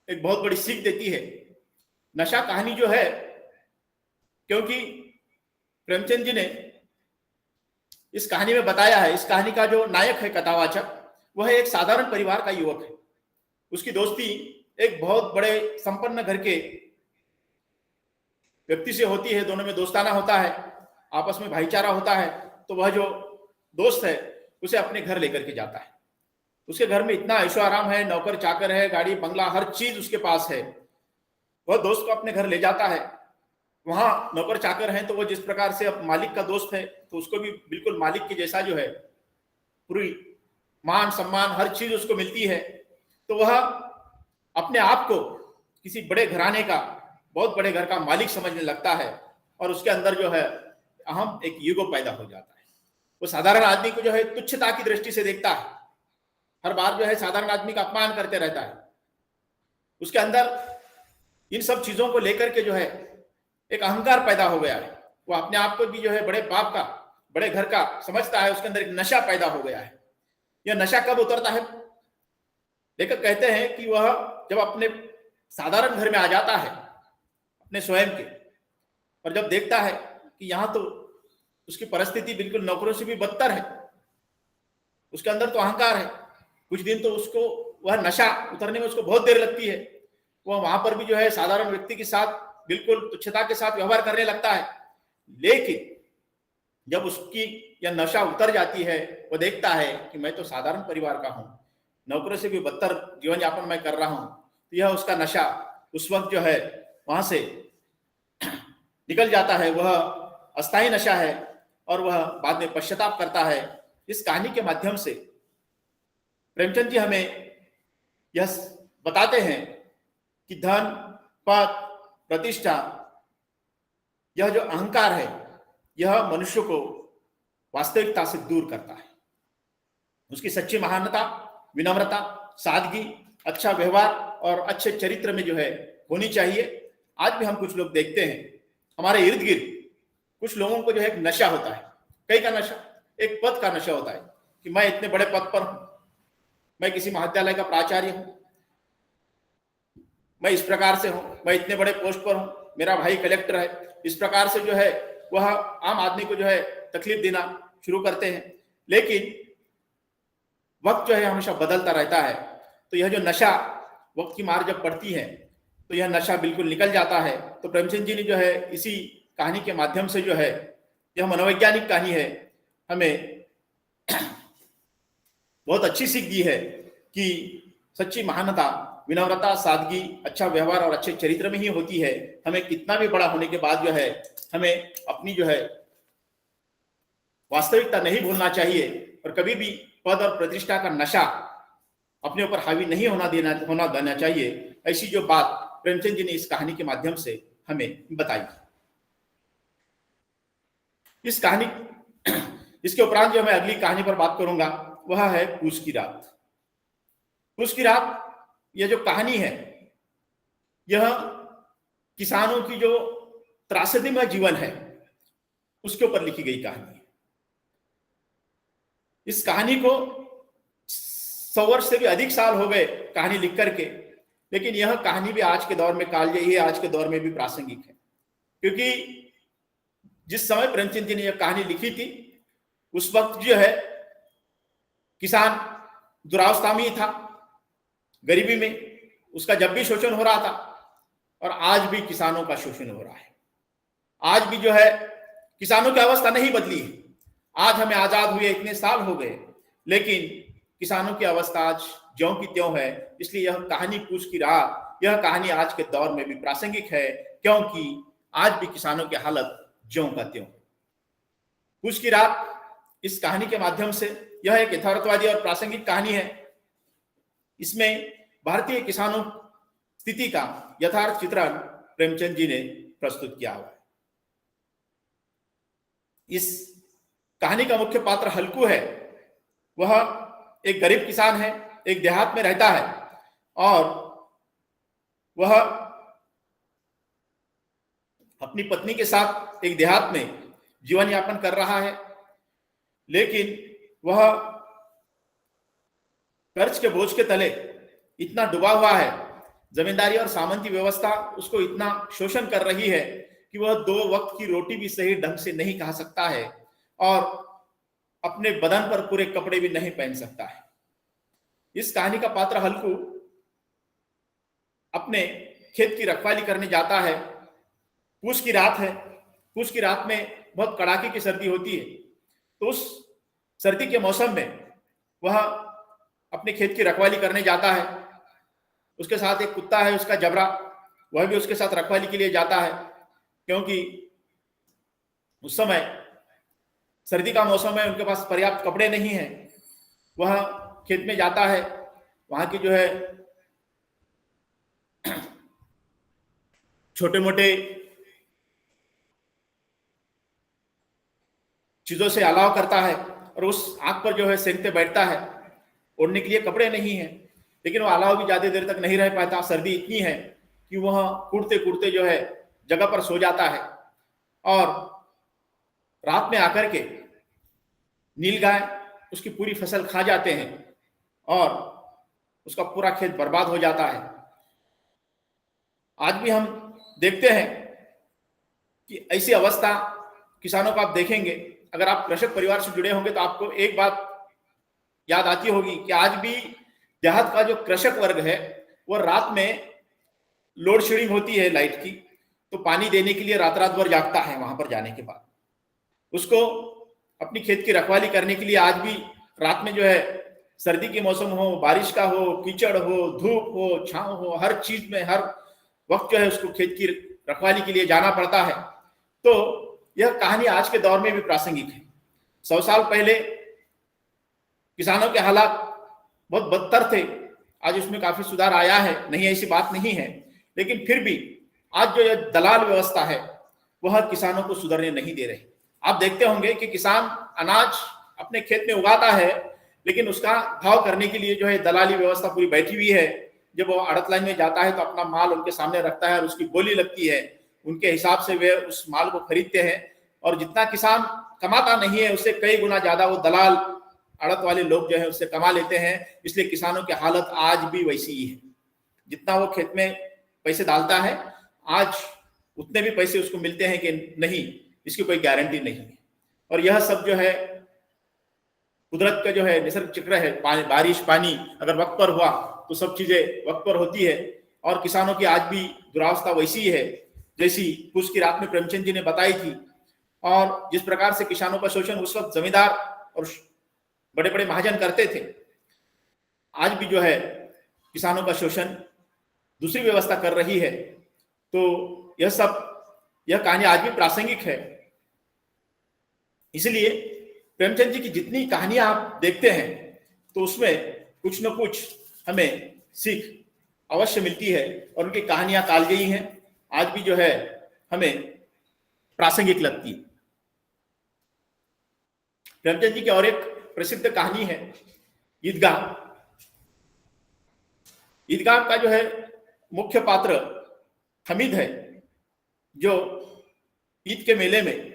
एक बहुत बड़ी सीख देती है। नशा कहानी जो है, क्योंकि प्रेमचंद जी ने इस कहानी में बताया है, इस कहानी का जो नायक है कथावाचक, वह एक साधारण परिवार का युवक है। उसकी दोस्ती एक बहुत बड़े संपन्न घर के व्यक्ति से होती है, दोनों में दोस्ताना होता है, आपस में भाईचारा होता है। तो वह जो दोस्त है उसे अपने घर लेकर के जाता है। उसके घर में इतना ऐशो आराम है, नौकर चाकर है, गाड़ी बंगला, हर चीज उसके पास है। वह दोस्त को अपने घर ले जाता है। वहां नौकर चाकर हैं तो वो जिस प्रकार से अब मालिक का दोस्त है तो उसको भी बिल्कुल मालिक के जैसा जो है पूरी मान सम्मान हर चीज उसको मिलती है। तो वह अपने आप को किसी बड़े घराने का, बहुत बड़े घर का मालिक समझने लगता है, और उसके अंदर जो है अहम एक ईगो पैदा हो जाता है। वो साधारण आदमी को जो है तुच्छता की दृष्टि से देखता है, हर बार जो है साधारण आदमी का अपमान करते रहता है। उसके अंदर इन सब चीजों को लेकर के जो है एक अहंकार पैदा हो गया है। वो अपने आप को भी जो है बड़े बाप का, बड़े घर का समझता है। उसके अंदर एक नशा पैदा हो गया है। यह नशा कब उतरता है? लेखक कहते हैं कि वह जब अपने साधारण घर में आ जाता है, अपने स्वयं के, और जब देखता है कि यहाँ तो उसकी परिस्थिति बिल्कुल नौकरों से भी बदतर है, उसके अंदर तो अहंकार है। कुछ दिन तो उसको वह नशा उतरने में उसको बहुत देर लगती है। वह वहां पर भी जो है साधारण व्यक्ति के साथ बिल्कुल तुच्छता के साथ व्यवहार करने लगता है। लेकिन जब उसकी यह नशा उतर जाती है, वो देखता है कि मैं तो साधारण परिवार का हूँ, नौकरों से भी बदतर जीवन यापन मैं कर रहा हूँ। तो यह उसका नशा उस वक्त जो है वहां से निकल जाता है। वह अस्थायी नशा है, और वह बाद में पश्चाताप करता है। इस कहानी के माध्यम से प्रेमचंद जी हमें यह बताते हैं कि धन, पद, प्रतिष्ठा, यह जो अहंकार है, यह मनुष्य को वास्तविकता से दूर करता है। उसकी सच्ची महानता, विनम्रता, सादगी, अच्छा व्यवहार और अच्छे चरित्र में जो है होनी चाहिए। आज भी हम कुछ लोग देखते हैं हमारे इर्द गिर्द, कुछ लोगों को जो है एक नशा होता है, कई का नशा, एक पद का नशा होता है कि मैं इतने बड़े पद पर हूं, मैं किसी महाविद्यालय का प्राचार्य हूं, मैं इस प्रकार से हूं, मैं इतने बड़े पोस्ट पर हूं, मेरा भाई कलेक्टर है। इस प्रकार से जो है वह आम आदमी को जो है तकलीफ देना शुरू करते हैं। लेकिन वक्त जो है हमेशा बदलता रहता है। तो यह जो नशा वक्त की मार जब पड़ती है तो यह नशा बिल्कुल निकल जाता है। तो प्रेमचंद जी ने जो है इसी कहानी के माध्यम से जो है, यह मनोवैज्ञानिक कहानी है, हमें बहुत अच्छी सीख दी है कि सच्ची महानता विनम्रता, सादगी, अच्छा व्यवहार और अच्छे चरित्र में ही होती है। हमें कितना भी बड़ा होने के बाद जो है हमें अपनी जो है वास्तविकता नहीं भूलना चाहिए और कभी भी पद और प्रतिष्ठा का नशा अपने ऊपर हावी नहीं होना देना चाहिए। ऐसी जो बात प्रेमचंद जी ने इस कहानी के माध्यम से हमें बताई। इस कहानी इसके उपरांत जो मैं अगली कहानी पर बात करूंगा वह है पूस की रात। पूस की रात यह जो कहानी है यह किसानों की जो त्रासदीमय जीवन है उसके ऊपर लिखी गई कहानी है। इस कहानी को 100 वर्ष से भी अधिक साल हो गए कहानी लिख करके, लेकिन यह कहानी भी आज के दौर में कालजयी है, आज के दौर में भी प्रासंगिक है। क्योंकि जिस समय प्रेमचंद जी ने यह कहानी लिखी थी उस वक्त जो है किसान दुरावस्था में ही था, गरीबी में, उसका जब भी शोषण हो रहा था और आज भी किसानों का शोषण हो रहा है। आज भी जो है किसानों की अवस्था नहीं बदली है। आज हमें आजाद हुए इतने साल हो गए, लेकिन किसानों की अवस्था आज ज्यों की त्यों है। इसलिए यह कहानी पूस की रात, यह कहानी आज के दौर में भी प्रासंगिक है, क्योंकि आज भी किसानों की हालत ज्यों का त्यों। पूस की रात इस कहानी के माध्यम से यह एक यथार्थवादी और प्रासंगिक कहानी है। इसमें भारतीय किसानों स्थिति का यथार्थ चित्रण प्रेमचंद जी ने प्रस्तुत किया हुआ है। इस कहानी का मुख्य पात्र हल्कू है। वह एक गरीब किसान है, एक देहात में रहता है और वह अपनी पत्नी के साथ एक देहात में जीवन यापन कर रहा है, लेकिन वह कर्ज के बोझ के तले इतना डूबा हुआ है, जमींदारी और सामंती व्यवस्था उसको इतना शोषण कर रही है कि वह 2 वक्त की रोटी भी सही ढंग से नहीं खा सकता है और अपने बदन पर पूरे कपड़े भी नहीं पहन सकता है। इस कहानी का पात्र हल्कू अपने खेत की रखवाली करने जाता है। पूस की रात है। पूस की रात में बहुत कड़ाके की सर्दी होती है, तो उस सर्दी के मौसम में वह अपने खेत की रखवाली करने जाता है। उसके साथ एक कुत्ता है, उसका जबरा, वह भी उसके साथ रखवाली के लिए जाता है, क्योंकि उस समय सर्दी का मौसम है, उनके पास पर्याप्त कपड़े नहीं हैं। वह खेत में जाता है, वहां की जो है छोटे मोटे चीजों से अलाव करता है और उस आग पर जो है सेंकते बैठता है। ओढ़ने के लिए कपड़े नहीं है, लेकिन वो अलाव भी ज्यादा देर तक नहीं रह पाता। सर्दी इतनी है कि वह कूदते कूदते जो है जगह पर सो जाता है और रात में आकर के नीलगाय उसकी पूरी फसल खा जाते हैं और उसका पूरा खेत बर्बाद हो जाता है। आज भी हम देखते हैं कि ऐसी अवस्था किसानों को आप देखेंगे। अगर आप कृषक परिवार से जुड़े होंगे तो आपको एक बात याद आती होगी कि आज भी देहात का जो कृषक वर्ग है वो रात में लोड शेडिंग होती है लाइट की, तो पानी देने के लिए रात रात भर जागता है। वहां पर जाने के बाद उसको अपनी खेत की रखवाली करने के लिए आज भी रात में जो है सर्दी के मौसम हो, बारिश का हो, कीचड़ हो, धूप हो, छांव हो, हर चीज में हर वक्त जो है उसको खेत की रखवाली के लिए जाना पड़ता है। तो यह कहानी आज के दौर में भी प्रासंगिक है। 100 साल पहले किसानों के हालात बहुत बदतर थे, आज उसमें काफी सुधार आया है, नहीं ऐसी बात नहीं है, लेकिन फिर भी आज जो यह दलाल व्यवस्था है वह किसानों को सुधरने नहीं दे रही। आप देखते होंगे कि किसान अनाज अपने खेत में उगाता है, लेकिन उसका भाव करने के लिए जो है दलाली व्यवस्था पूरी बैठी हुई है। जब वो आड़त लाइन में जाता है तो अपना माल उनके सामने रखता है और उसकी बोली लगती है, उनके हिसाब से वे उस माल को खरीदते हैं और जितना किसान कमाता नहीं है उससे कई गुना ज्यादा वो दलाल आड़त वाले लोग जो है उससे कमा लेते हैं। इसलिए किसानों की हालत आज भी वैसी ही है। जितना वो खेत में पैसे डालता है आज उतने भी पैसे उसको मिलते हैं कि नहीं, इसकी कोई गारंटी नहीं है। और यह सब जो है कुदरत का जो है निसर्ग चक्र है। बारिश पानी अगर वक्त पर हुआ तो सब चीजें वक्त पर होती है। और किसानों की आज भी दुरावस्था वैसी ही है जैसी कुछ की रात में प्रेमचंद जी ने बताई थी। और जिस प्रकार से किसानों का शोषण उस वक्त जमींदार और बड़े बड़े महाजन करते थे, आज भी जो है किसानों का शोषण दूसरी व्यवस्था कर रही है। तो यह कहानी आज भी प्रासंगिक है। इसलिए प्रेमचंद जी की जितनी कहानियां आप देखते हैं तो उसमें कुछ न कुछ हमें सीख अवश्य मिलती है और उनकी कहानियां कालजयी हैं, आज भी जो है हमें प्रासंगिक लगती है। प्रेमचंद जी की और एक प्रसिद्ध कहानी है ईदगाह। ईदगाह का जो है मुख्य पात्र हमीद है, जो ईद के मेले में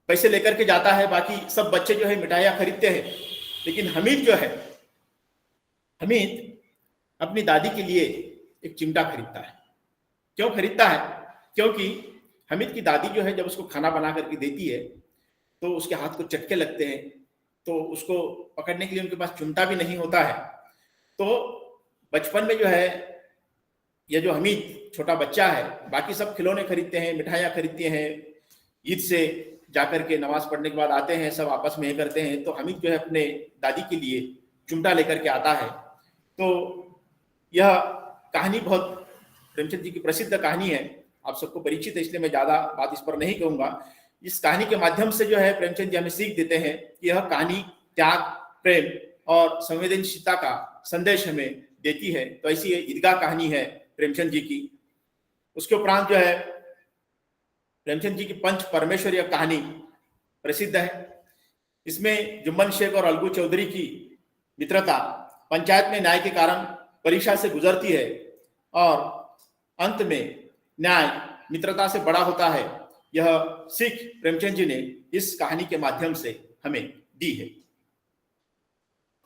पैसे लेकर के जाता है। बाकी सब बच्चे जो है मिठाइयां खरीदते हैं, लेकिन हमीद जो है, हमीद अपनी दादी के लिए एक चिमटा खरीदता है। क्यों खरीदता है? क्योंकि हमीद की दादी जो है जब उसको खाना बना करके देती है तो उसके हाथ को चटके लगते हैं, तो उसको पकड़ने के लिए उनके पास चिमटा भी नहीं होता है। तो बचपन में जो है यह जो हमीद छोटा बच्चा है, बाकी सब खिलौने खरीदते हैं, मिठाइयाँ खरीदते हैं, ईद से जाकर के नमाज पढ़ने के बाद आते हैं, सब आपस में ये करते हैं। तो हमीद जो है अपने दादी के लिए चिमटा लेकर के आता है। तो यह कहानी बहुत प्रेमचंद जी की प्रसिद्ध कहानी है, आप सबको परिचित है, इसलिए मैं ज्यादा बात इस पर नहीं कहूंगा। इस कहानी के माध्यम से जो है प्रेमचंद जी हमें सीख देते हैं कि यह कहानी त्याग, प्रेम और संवेदनशीलता का संदेश हमें देती है। तो ऐसी ईदगाह कहानी है प्रेमचंद जी की। उसके उपरांत जो है प्रेमचंद जी की पंच परमेश्वरीय कहानी प्रसिद्ध है। इसमें जुम्मन शेख और अलगू चौधरी की मित्रता पंचायत में न्याय के कारण परीक्षा से गुजरती है और अंत में न्याय मित्रता से बड़ा होता है। यह सीख प्रेमचंद जी ने इस कहानी के माध्यम से हमें दी है।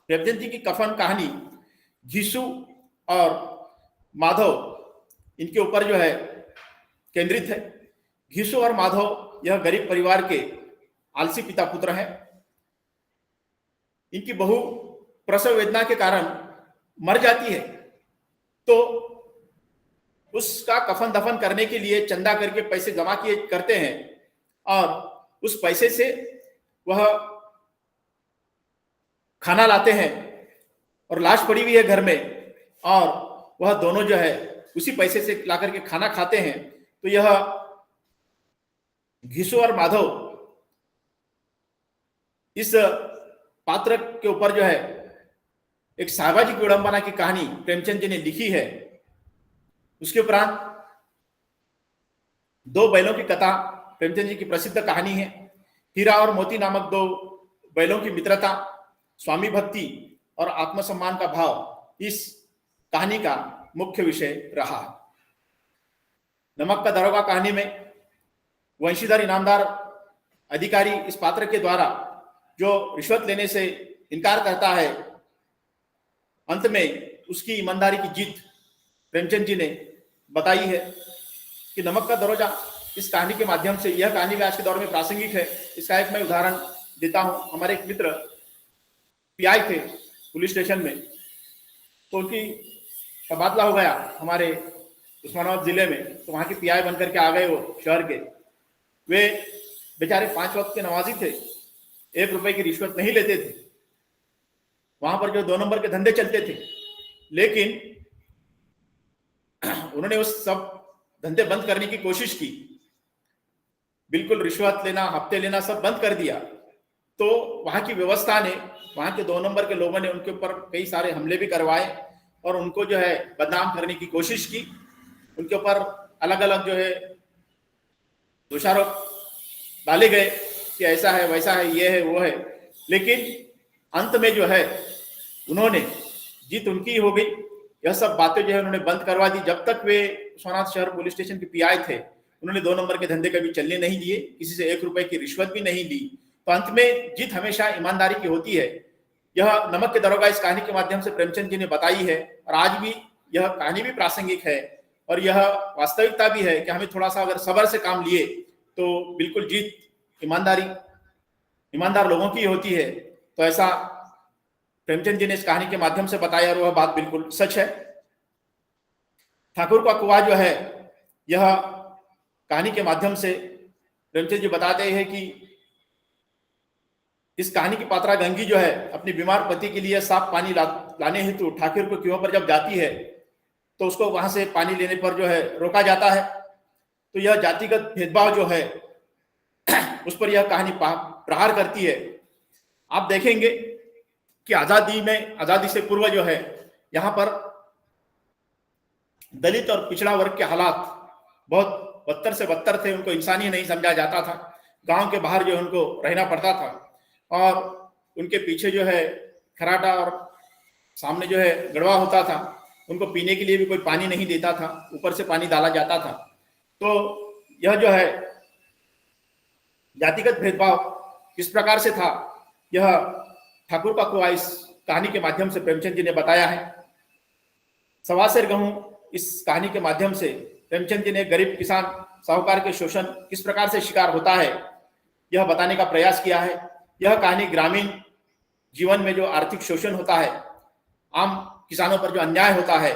प्रेमचंद जी की कफन कहानी घीसू और माधव इनके ऊपर जो है केंद्रित है। घीसू और माधव यह गरीब परिवार के आलसी पिता पुत्र हैं। इनकी बहू प्रसव वेदना के कारण मर जाती है, तो उसका कफन दफन करने के लिए चंदा करके पैसे जमा किए करते हैं और उस पैसे से वह खाना लाते हैं और लाश पड़ी हुई है घर में और वह दोनों जो है उसी पैसे से ला करके खाना खाते हैं। तो यह घीसू और माधव इस पात्र के ऊपर जो है एक सामाजिक विडंबना की कहानी प्रेमचंद जी ने लिखी है। उसके उपरांत दो बैलों की कथा प्रेमचंद जी की प्रसिद्ध कहानी है। हीरा और मोती नामक दो बैलों की मित्रता, स्वामी भक्ति और आत्मसम्मान का भाव इस कहानी का मुख्य विषय रहा। नमक का दरोगा कहानी में वंशीधर इनामदार अधिकारी इस पात्र के द्वारा जो रिश्वत लेने से इनकार करता है, अंत में उसकी ईमानदारी की जीत प्रेमचंद जी ने बताई है। कि नमक का दरोगा इस कहानी के माध्यम से, यह कहानी भी आज के दौर में प्रासंगिक है। इसका एक मैं उदाहरण देता हूं। हमारे एक मित्र पीआई थे पुलिस स्टेशन में, तो उनकी तबादला हो गया हमारे उस्मानाबाद जिले में, तो वहां के पीआई बनकर के आ गए वो शहर के। वे बेचारे 5 वक्त के नमाजी थे, 1 रुपए की रिश्वत नहीं लेते थे। वहां पर जो 2 नंबर के धंधे चलते थे, लेकिन उन्होंने उस सब धंधे बंद करने की कोशिश की, बिल्कुल रिश्वत लेना, हफ्ते लेना सब बंद कर दिया। तो वहां की व्यवस्था ने, वहां के 2 नंबर के लोगों ने उनके ऊपर कई सारे हमले भी करवाए और उनको जो है बदनाम करने की कोशिश की। उनके ऊपर अलग अलग जो है दोषारोप डाले गए कि ऐसा है, वैसा है, ये है, वो है। लेकिन अंत में जो है उन्होंने, जीत उनकी हो गई। यह सब बातें जो है उन्होंने बंद करवा दी। जब तक वे सोनाथ शहर पुलिस स्टेशन के पीआई थे, उन्होंने 2 नंबर के धंधे कभी चलने नहीं दिए, किसी से 1 रुपए की रिश्वत भी नहीं ली। तो अंत में जीत हमेशा ईमानदारी की होती है। यह नमक के दरोगा इस कहानी के माध्यम से प्रेमचंद जी ने बताई है और आज भी यह कहानी भी प्रासंगिक है और यह वास्तविकता भी है कि हमें थोड़ा सा अगर सब्र से काम लिए तो बिल्कुल जीत ईमानदार लोगों की होती है। तो ऐसा प्रेमचंद जी ने इस कहानी के माध्यम से बताया और वह बात बिल्कुल सच है। ठाकुर का कुआं जो है, यह कहानी के माध्यम से प्रेमचंद जी बताते हैं कि इस कहानी की पात्रा गंगी जो है अपने बीमार पति के लिए साफ पानी लाने हेतु ठाकुर के कुआं पर जब जाती है तो उसको वहां से पानी लेने पर जो है रोका जाता है। तो यह जातिगत भेदभाव जो है उस पर यह कहानी प्रहार करती है। आप देखेंगे कि आजादी से पूर्व जो है यहाँ पर दलित और पिछड़ा वर्ग के हालात बहुत बदतर से बदतर थे। उनको इंसानी नहीं समझा जाता था। गांव के बाहर जो है उनको रहना पड़ता था और उनके पीछे जो है खराटा और सामने जो है गड़वा होता था। उनको पीने के लिए भी कोई पानी नहीं देता था, ऊपर से पानी डाला जाता था। तो यह जो है जातिगत भेदभाव किस प्रकार से था, यह ठाकुर का कुआं इस कहानी के माध्यम से प्रेमचंद जी ने बताया है। सवा सेर गेहूं इस कहानी के माध्यम से प्रेमचंद जी ने गरीब किसान साहूकार के शोषण किस प्रकार से शिकार होता है यह बताने का प्रयास किया है। यह कहानी ग्रामीण जीवन में जो आर्थिक शोषण होता है, आम किसानों पर जो अन्याय होता है,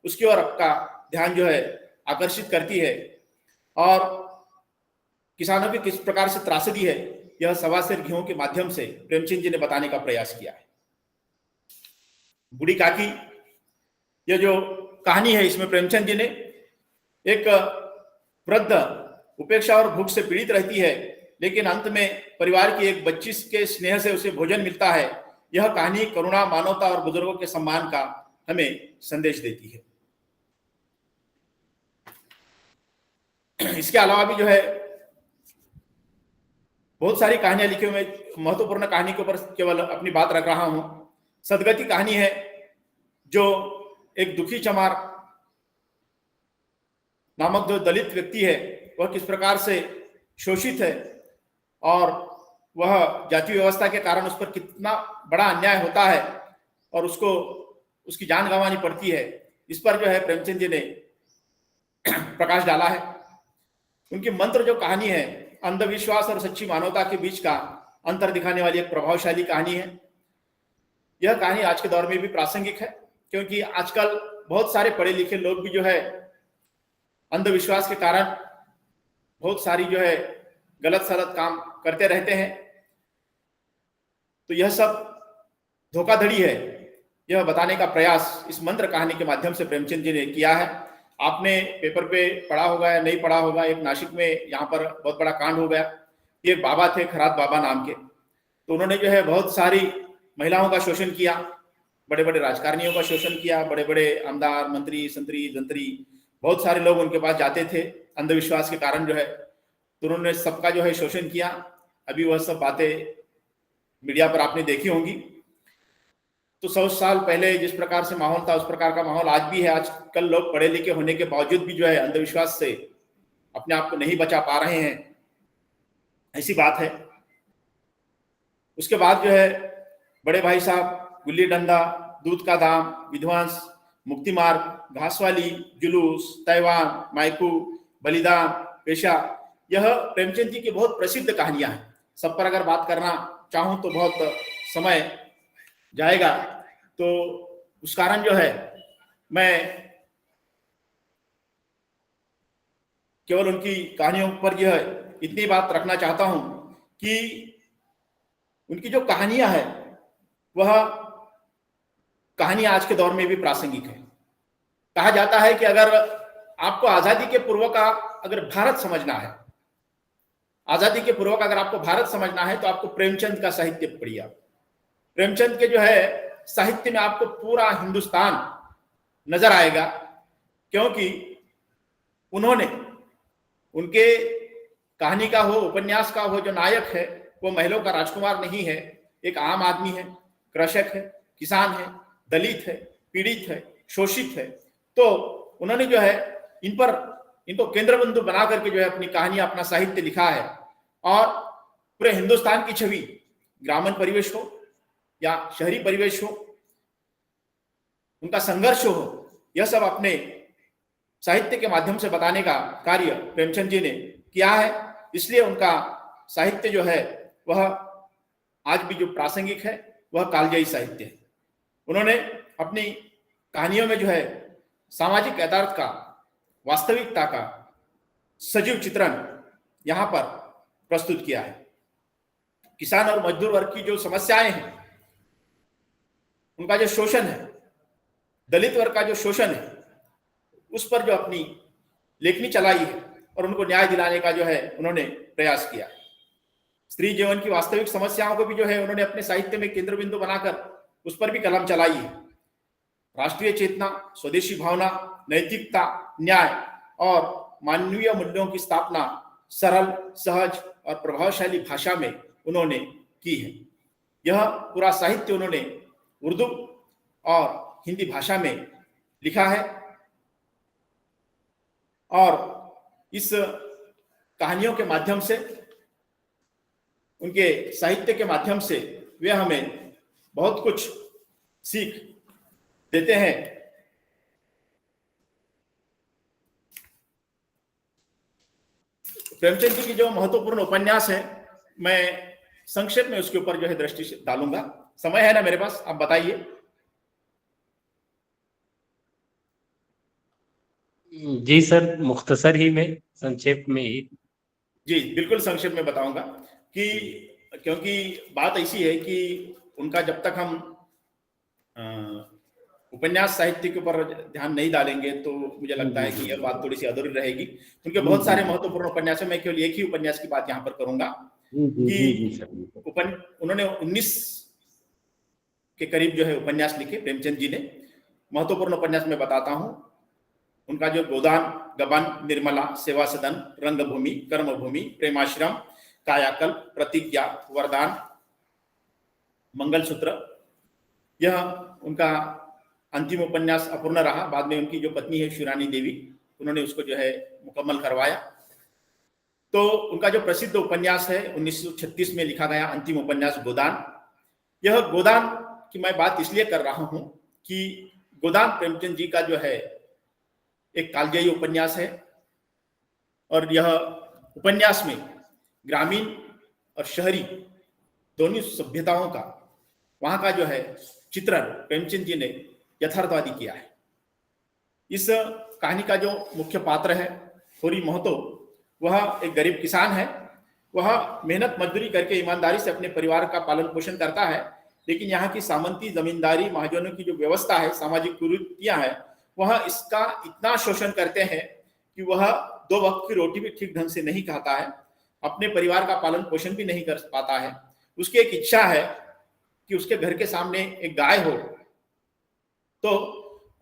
उसकी ओर आपका ध्यान जो है आकर्षित करती है और किसानों की किस प्रकार से त्रासदी है यह सवा सेर गेहूं के माध्यम से प्रेमचंद जी ने बताने का प्रयास किया है। बूढ़ी काकी, यह जो कहानी है इसमें प्रेमचंद जी ने एक वृद्ध उपेक्षा और भूख से पीड़ित रहती है, लेकिन अंत में परिवार की एक बच्ची के स्नेह से उसे भोजन मिलता है। यह कहानी करुणा, मानवता और बुजुर्गों के सम्मान का हमें संदेश देती है। इसके अलावा भी जो है बहुत सारी कहानियां लिखी हुई। महत्वपूर्ण कहानी के ऊपर केवल अपनी बात रख रहा हूं। सदगति कहानी है, जो एक दुखी चमार नामक जो दलित व्यक्ति है वह किस प्रकार से शोषित है और वह जाति व्यवस्था के कारण उस पर कितना बड़ा अन्याय होता है और उसको उसकी जान गंवानी पड़ती है। इस पर जो है प्रेमचंद जी ने प्रकाश डाला है। उनकी मंत्र जो कहानी है, अंधविश्वास और सच्ची मानवता के बीच का अंतर दिखाने वाली एक प्रभावशाली कहानी है। यह कहानी आज के दौर में भी प्रासंगिक है, क्योंकि आजकल बहुत सारे पढ़े लिखे लोग भी जो है अंधविश्वास के कारण बहुत सारी जो है गलत सलत काम करते रहते हैं। तो यह सब धोखाधड़ी है, यह बताने का प्रयास इस मंत्र कहानी के माध्यम से प्रेमचंद जी ने किया है। आपने पेपर पे पढ़ा होगा या नहीं पढ़ा होगा, एक नासिक में यहाँ पर बहुत बड़ा कांड हो गया। ये बाबा थे, खरात बाबा नाम के। तो उन्होंने जो है बहुत सारी महिलाओं का शोषण किया, बड़े बड़े राजकारणियों का शोषण किया, बड़े बड़े आमदार, मंत्री, संतरी, जंत्री, बहुत सारे लोग उनके पास जाते थे अंधविश्वास के कारण जो है। तो उन्होंने सबका जो है शोषण किया। अभी वह सब बातें मीडिया पर आपने देखी होंगी। तो 100 साल पहले जिस प्रकार से माहौल था उस प्रकार का माहौल आज भी है। आजकल लोग पढ़े लिखे होने के बावजूद भी जो है अंधविश्वास से अपने आप को नहीं बचा पा रहे हैं, ऐसी बात है। उसके बाद जो है बड़े भाई साहब, गुल्ली डंडा, दूध का दाम, विध्वंस, मुक्ति मार्ग, घासवाली, जुलूस, तैवान, मायकू, बलिदान, पेशा, यह प्रेमचंद जी की बहुत प्रसिद्ध कहानियां हैं। सब पर अगर बात करना चाहूं तो बहुत समय जाएगा। तो उस कारण जो है मैं केवल उनकी कहानियों पर जो है इतनी बात रखना चाहता हूं कि उनकी जो कहानियां है वह कहानी आज के दौर में भी प्रासंगिक है। कहा जाता है कि अगर आपको आजादी के पूर्व का अगर भारत समझना है, आजादी के पूर्व का अगर आपको भारत समझना है तो आपको प्रेमचंद का साहित्य पढ़िए। प्रेमचंद के जो है साहित्य में आपको पूरा हिंदुस्तान नजर आएगा, क्योंकि उन्होंने उनके कहानी का हो, उपन्यास का हो, जो नायक है वो महिलाओं का राजकुमार नहीं है, एक आम आदमी है, कृषक है, किसान है, दलित है, पीड़ित है, शोषित है। तो उन्होंने जो है इनको केंद्र बिंदु बना करके जो है अपनी कहानी, अपना साहित्य लिखा है और पूरे हिंदुस्तान की छवि, ग्रामीण परिवेश हो या शहरी परिवेश हो, उनका संघर्ष हो, यह सब अपने साहित्य के माध्यम से बताने का कार्य प्रेमचंद जी ने किया है। इसलिए उनका साहित्य जो है वह आज भी जो प्रासंगिक है वह कालजयी साहित्य है। उन्होंने अपनी कहानियों में जो है सामाजिक यथार्थ का, वास्तविकता का सजीव चित्रण यहाँ पर प्रस्तुत किया है। किसान और मजदूर वर्ग की जो समस्याएं हैं, उनका जो शोषण है, दलित वर्ग का जो शोषण है, उस पर जो अपनी लेखनी चलाई है और उनको न्याय दिलाने का जो है उन्होंने प्रयास किया। स्त्री जीवन की वास्तविक समस्याओं को भी जो है उन्होंने अपने साहित्य में केंद्र बिंदु बनाकर उस पर भी कलम चलाई है। राष्ट्रीय चेतना, स्वदेशी भावना, नैतिकता, न्याय और मानवीय मूल्यों की स्थापना सरल, सहज और प्रभावशाली भाषा में उन्होंने की है। यह पूरा साहित्य उन्होंने उर्दू और हिंदी भाषा में लिखा है और इस कहानियों के माध्यम से, उनके साहित्य के माध्यम से वे हमें बहुत कुछ सीख देते हैं। प्रेमचंद जी की जो महत्वपूर्ण उपन्यास है, मैं संक्षेप में उसके ऊपर जो है दृष्टि डालूंगा। समय है ना मेरे पास? आप बताइए। जी सर, मुख्तसर ही में, संक्षेप में ही। जी बिल्कुल संक्षेप में बताऊंगा कि क्योंकि बात ऐसी है कि उनका जब तक हम उपन्यास साहित्य के ऊपर ध्यान नहीं डालेंगे तो मुझे लगता है कि यह बात थोड़ी सी अधूरी रहेगी। उनके बहुत सारे महत्वपूर्ण उपन्यास हैं, मैं केवल एक ही उपन्यास की बात यहाँ पर करूंगा कि उन्होंने 19 के करीब जो है उपन्यास लिखे प्रेमचंद जी ने। महत्वपूर्ण उपन्यास में बताता हूँ, उनका जो गोदान, गबन, निर्मला, सेवा सदन, रंगभूमि, कर्मभूमि, प्रेमाश्रम, कायाकल्प, प्रतिज्ञा, वरदान, मंगलसूत्र, यह उनका अंतिम उपन्यास अपूर्ण रहा। बाद में उनकी जो पत्नी है शिवरानी देवी, उन्होंने उसको जो है मुकम्मल करवाया। तो उनका जो प्रसिद्ध उपन्यास है 1936 में लिखा गया अंतिम उपन्यास गोदान। यह गोदान की मैं बात इसलिए कर रहा हूं कि गोदान प्रेमचंद जी का जो है एक कालजयी उपन्यास है और यह उपन्यास में ग्रामीण और शहरी दोनों सभ्यताओं का, वहां का जो है चित्रण प्रेमचंद जी ने यथार्थवादी किया है। इस कहानी का जो मुख्य पात्र है होरी महतो, वह एक गरीब किसान है। वह मेहनत मजदूरी करके ईमानदारी से अपने परिवार का पालन पोषण करता है, लेकिन यहाँ की सामंती जमींदारी महाजनों की जो व्यवस्था है, सामाजिक कुरीतियां हैं, वह इसका इतना शोषण करते हैं कि वह 2 वक्त की रोटी भी ठीक ढंग से नहीं खाता है, अपने परिवार का पालन पोषण भी नहीं कर पाता है। उसकी एक इच्छा है कि उसके घर के सामने एक गाय हो तो,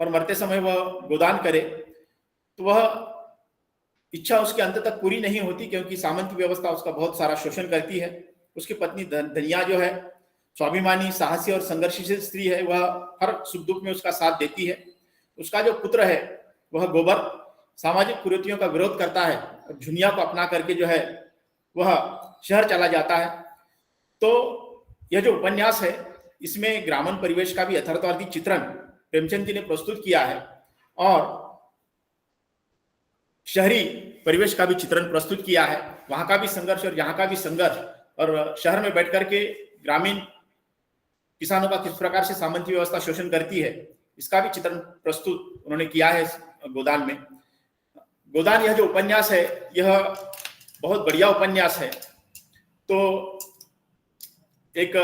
और मरते समय वह गोदान करे, तो वह इच्छा उसके अंत तक पूरी नहीं होती क्योंकि सामंती व्यवस्था उसका बहुत सारा शोषण करती है। उसकी पत्नी धनिया जो है स्वाभिमानी, साहसी और संघर्षशील स्त्री है, वह हर सुख दुख में उसका साथ देती है। उसका जो पुत्र है वह गोबर सामाजिक कुरीतियों का विरोध करता है और झुनिया को अपना करके जो है वह शहर चला जाता है। तो यह जो उपन्यास है इसमें ग्रामीण परिवेश का भी यथार्थवादी चित्रण प्रेमचंद जी ने प्रस्तुत किया है और शहरी परिवेश का भी चित्रण प्रस्तुत किया है, वहां का भी संघर्ष और यहाँ का भी संघर्ष, और शहर में बैठ करके ग्रामीण किसानों का किस प्रकार से सामंती व्यवस्था शोषण करती है, इसका भी चित्रण प्रस्तुत उन्होंने किया है गोदान में। गोदान यह जो उपन्यास है यह बहुत बढ़िया उपन्यास है। तो एक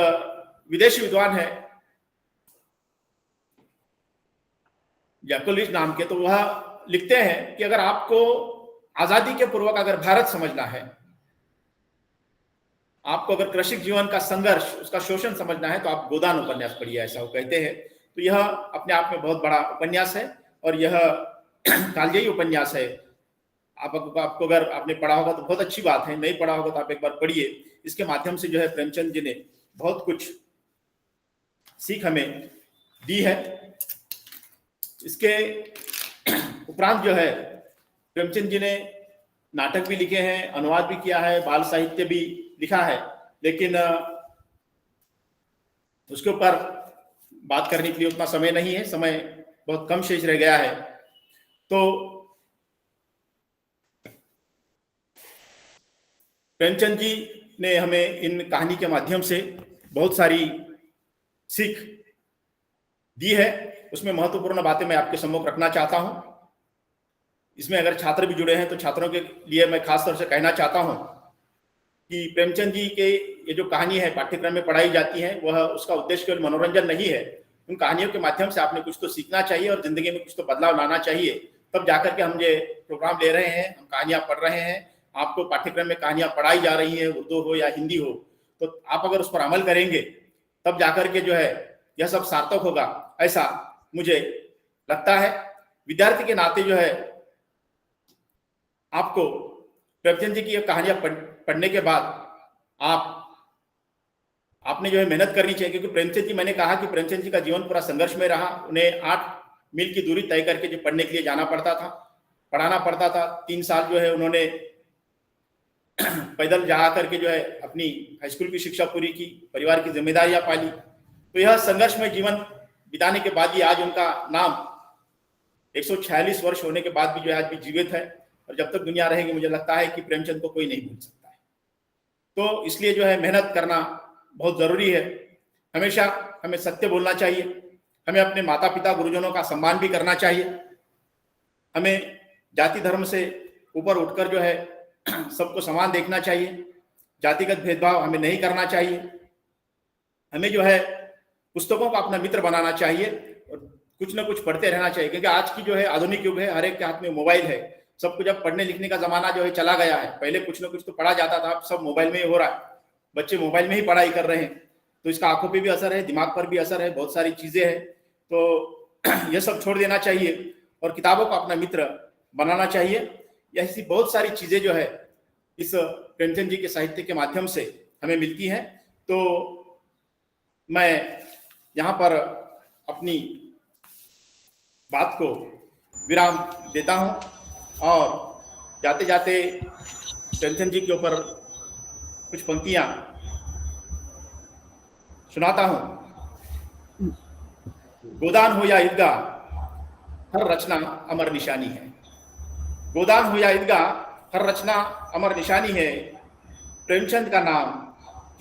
विदेशी विद्वान है जैकोलिस नाम के, तो वह लिखते हैं कि अगर आपको आजादी के पूर्वक अगर भारत समझना है, आपको अगर कृषिक जीवन का संघर्ष, उसका शोषण समझना है, तो आप गोदान उपन्यास पढ़िए, ऐसा वो कहते हैं। तो यह अपने आप में बहुत बड़ा उपन्यास है और यह कालजयी उपन्यास है। आपको अगर आपने पढ़ा होगा तो बहुत अच्छी बात है, नहीं पढ़ा होगा तो आप एक बार पढ़िए। इसके माध्यम से जो है प्रेमचंद जी ने बहुत कुछ सीख हमें दी है। इसके उपरांत जो है प्रेमचंद जी ने नाटक भी लिखे हैं, अनुवाद भी किया है, बाल साहित्य भी लिखा है, लेकिन उसके ऊपर बात करने के लिए उतना समय नहीं है, समय बहुत कम शेष रह गया है। तो प्रेमचंद जी ने हमें इन कहानी के माध्यम से बहुत सारी सीख दी है, उसमें महत्वपूर्ण बातें मैं आपके सम्मुख रखना चाहता हूं। इसमें अगर छात्र भी जुड़े हैं तो छात्रों के लिए मैं खास तौर से कहना चाहता हूं कि प्रेमचंद जी के ये जो कहानी है पाठ्यक्रम में पढ़ाई जाती है, वह उसका उद्देश्य केवल मनोरंजन नहीं है। उन कहानियों के माध्यम से आपने कुछ तो सीखना चाहिए और जिंदगी में कुछ तो बदलाव लाना चाहिए, तब जाकर के हम ये प्रोग्राम ले रहे हैं, हम कहानियां पढ़ रहे हैं, आपको पाठ्यक्रम में कहानियां पढ़ाई जा रही हैं, उर्दू हो या हिंदी हो, तो आप अगर उस पर अमल करेंगे तब जाकर के जो है यह सब सार्थक होगा, ऐसा मुझे लगता है। विद्यार्थी के नाते जो है आपको प्रेमचंद जी की ये कहानियां पढ़ने के बाद आपने जो है मेहनत करनी चाहिए, क्योंकि प्रेमचंद जी, मैंने कहा कि प्रेमचंद जी का जीवन पूरा संघर्ष में रहा। उन्हें 8 मील की दूरी तय करके जो पढ़ने के लिए जाना पड़ता था, पढ़ाना पड़ता था। 3 साल जो है उन्होंने पैदल जा करके जो है अपनी हाई स्कूल की शिक्षा पूरी की, परिवार की जिम्मेदारियां पाली। तो यह संघर्ष में जीवन बिताने के बाद ही आज उनका नाम 146 वर्ष होने के बाद भी जो है आज भी जीवित है, और जब तक दुनिया रहेगी मुझे लगता है कि प्रेमचंद को कोई नहीं भूल सकता है। तो इसलिए जो है मेहनत करना बहुत जरूरी है। हमेशा हमें सत्य बोलना चाहिए, हमें अपने माता पिता गुरुजनों का सम्मान भी करना चाहिए, हमें जाति धर्म से ऊपर उठकर जो है सबको समान देखना चाहिए, जातिगत भेदभाव हमें नहीं करना चाहिए, हमें जो है पुस्तकों को अपना मित्र बनाना चाहिए और कुछ ना कुछ पढ़ते रहना चाहिए, क्योंकि आज की जो है आधुनिक युग है, हर एक के हाथ में मोबाइल है, सब कुछ अब पढ़ने लिखने का जमाना जो है चला गया है। पहले कुछ ना कुछ तो पढ़ा जाता था, अब सब मोबाइल में ही हो रहा है, बच्चे मोबाइल में ही पढ़ाई कर रहे हैं, तो इसका आंखों पे भी असर है, दिमाग पर भी असर है, बहुत सारी चीजें हैं। तो यह सब छोड़ देना चाहिए और किताबों को अपना मित्र बनाना चाहिए। ऐसी बहुत सारी चीजें जो है इस प्रेमचंद जी के साहित्य के माध्यम से हमें मिलती हैं। तो मैं यहाँ पर अपनी बात को विराम देता हूँ और जाते जाते प्रेमचंद जी के ऊपर कुछ पंक्तियां सुनाता हूं। गोदान हो या ईदगाह, हर रचना अमर निशानी है। गोदान हो या ईदगाह, हर रचना अमर निशानी है। प्रेमचंद का नाम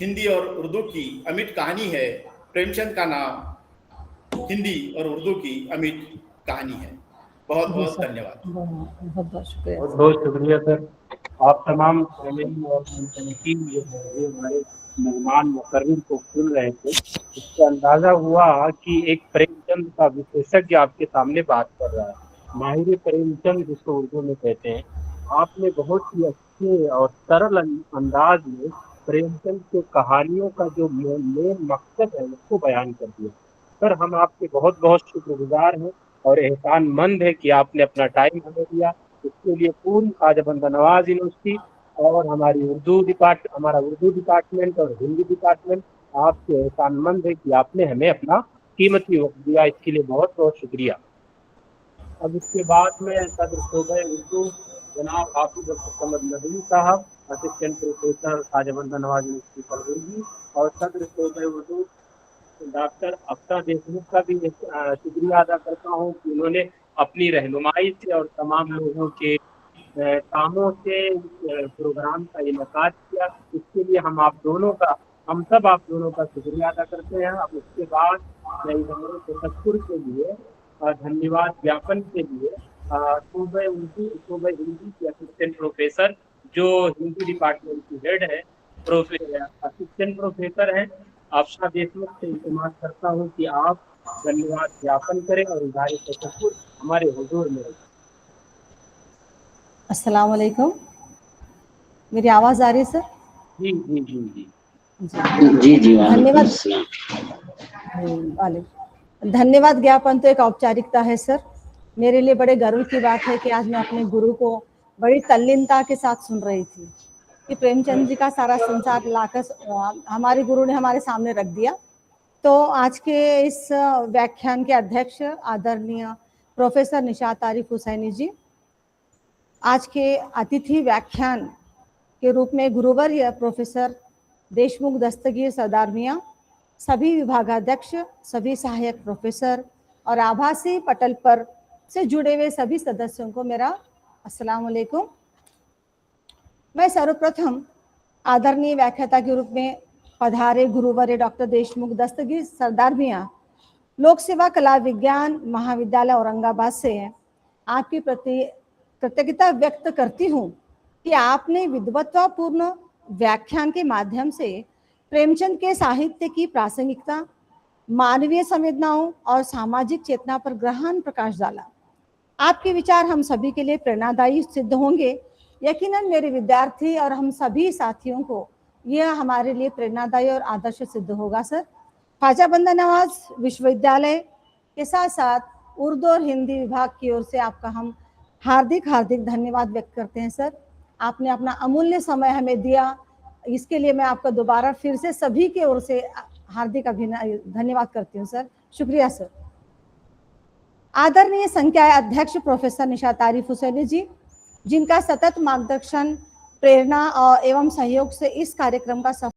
हिंदी और उर्दू की अमिट कहानी है। प्रेमचंद का नाम हिंदी और उर्दू की अमिट कहानी है। बहुत बहुत धन्यवाद। बहुत बहुत शुक्रिया। बहुत बहुत शुक्रिया सर। आप तमाम प्रेमी और की जो हमारे मेहमान मुकर्रिर को सुन रहे थे, इससे अंदाजा हुआ कि एक प्रेमचंद का विशेषज्ञ आपके सामने बात कर रहा है, माहिर प्रेमचंद जिसको उर्दू में कहते हैं। आपने बहुत ही अच्छे और सरल अंदाज में प्रेमचंद के कहानियों का जो मेन मकसद है उसको बयान कर दिया। सर हम आपके बहुत बहुत शुक्रगुजार हैं और एहसानमंद है कि आपने अपना टाइम हमें दिया। इसके लिए पूरी ख्वाजा बंदा नवाज यूनिवर्सिटी और हमारा उर्दू डिपार्टमेंट और हिंदी डिपार्टमेंट आपसे एहसानमंद है कि आपने हमें अपना कीमती वक्त दिया। इसके लिए बहुत बहुत शुक्रिया। अब इसके बाद में सदर शोबे उर्दू जनाब हाफिज अब्दुल नदवी साहब, असिस्टेंट प्रोफेसर ख्वाजा बंदा नवाज यूनिवर्सिटी कलबुर्गी, और सदर शोबे उर्दू डॉक्टर अफ्ताब देशमुख का भी शुक्रिया अदा करता हूँ कि उन्होंने अपनी रहनुमाई से और तमाम लोगों के कामों से प्रोग्राम का इनेकाद किया। इसके लिए हम सब आप दोनों का शुक्रिया अदा करते हैं। अब उसके बाद मैं तशक्कुर के लिए धन्यवाद ज्ञापन के लिए सूबे हिंदी के असिस्टेंट प्रोफेसर जो हिंदी डिपार्टमेंट की हेड है, असिस्टेंट प्रोफेसर हैं, अफ्ताब देशमुख से इल्तिमास करता हूँ कि आप धन्यवाद ज्ञापन करें और इज़हार तशक्कुर हमारे हुजूर में रखें। अस्सलाम वालेकुम, मेरी आवाज़ आ रही है सर? जी जी जी जी जी जी धन्यवाद। धन्यवाद ज्ञापन तो एक औपचारिकता है सर। मेरे लिए बड़े गर्व की बात है कि आज मैं अपने गुरु को बड़ी तल्लीनता के साथ सुन रही थी कि प्रेमचंद जी का सारा संसार लाकर हमारे गुरु ने हमारे सामने रख दिया। तो आज के इस व्याख्यान के अध्यक्ष आदरणीय प्रोफेसर निशात आरिफ हुसैनी जी, आज के अतिथि व्याख्यान के रूप में गुरुवर प्रोफेसर देशमुख दस्तगीर सरदार मियाँ, सभी विभागाध्यक्ष, सभी सहायक प्रोफेसर और आभासी पटल पर से जुड़े हुए सभी सदस्यों को मेरा अस्सलाम वालेकुम। मैं सर्वप्रथम आदरणीय व्याख्याता के रूप में पधारे गुरुवर डॉक्टर देशमुख दस्तगीर सरदार मियाँ लोक सेवा कला विज्ञान महाविद्यालय औरंगाबाद से आपकी प्रति कृतज्ञता व्यक्त करती हूँ कि आपने विद्वत्तापूर्ण व्याख्यान के माध्यम से प्रेमचंद के साहित्य की प्रासंगिकता, मानवीय संवेदनाओं और सामाजिक चेतना पर गहन प्रकाश डाला। आपके विचार हम सभी के लिए प्रेरणादायी सिद्ध होंगे। यकीनन मेरे विद्यार्थी और हम सभी साथियों को यह हमारे लिए प्रेरणादायी और आदर्श सिद्ध होगा। सर, ख्वाजा बंदा नवाज विश्वविद्यालय के साथ साथ उर्दू और हिंदी विभाग की ओर से आपका हम हार्दिक धन्यवाद व्यक्त करते हैं। सर, आपने अपना अमूल्य समय हमें दिया, इसके लिए मैं आपका दोबारा फिर से सभी की ओर से हार्दिक धन्यवाद करती हूँ। सर, शुक्रिया। सर, आदरणीय संकाय अध्यक्ष प्रोफेसर निशा तारिफ हुसैनी जी, जिनका सतत मार्गदर्शन, प्रेरणा और एवं सहयोग से इस कार्यक्रम का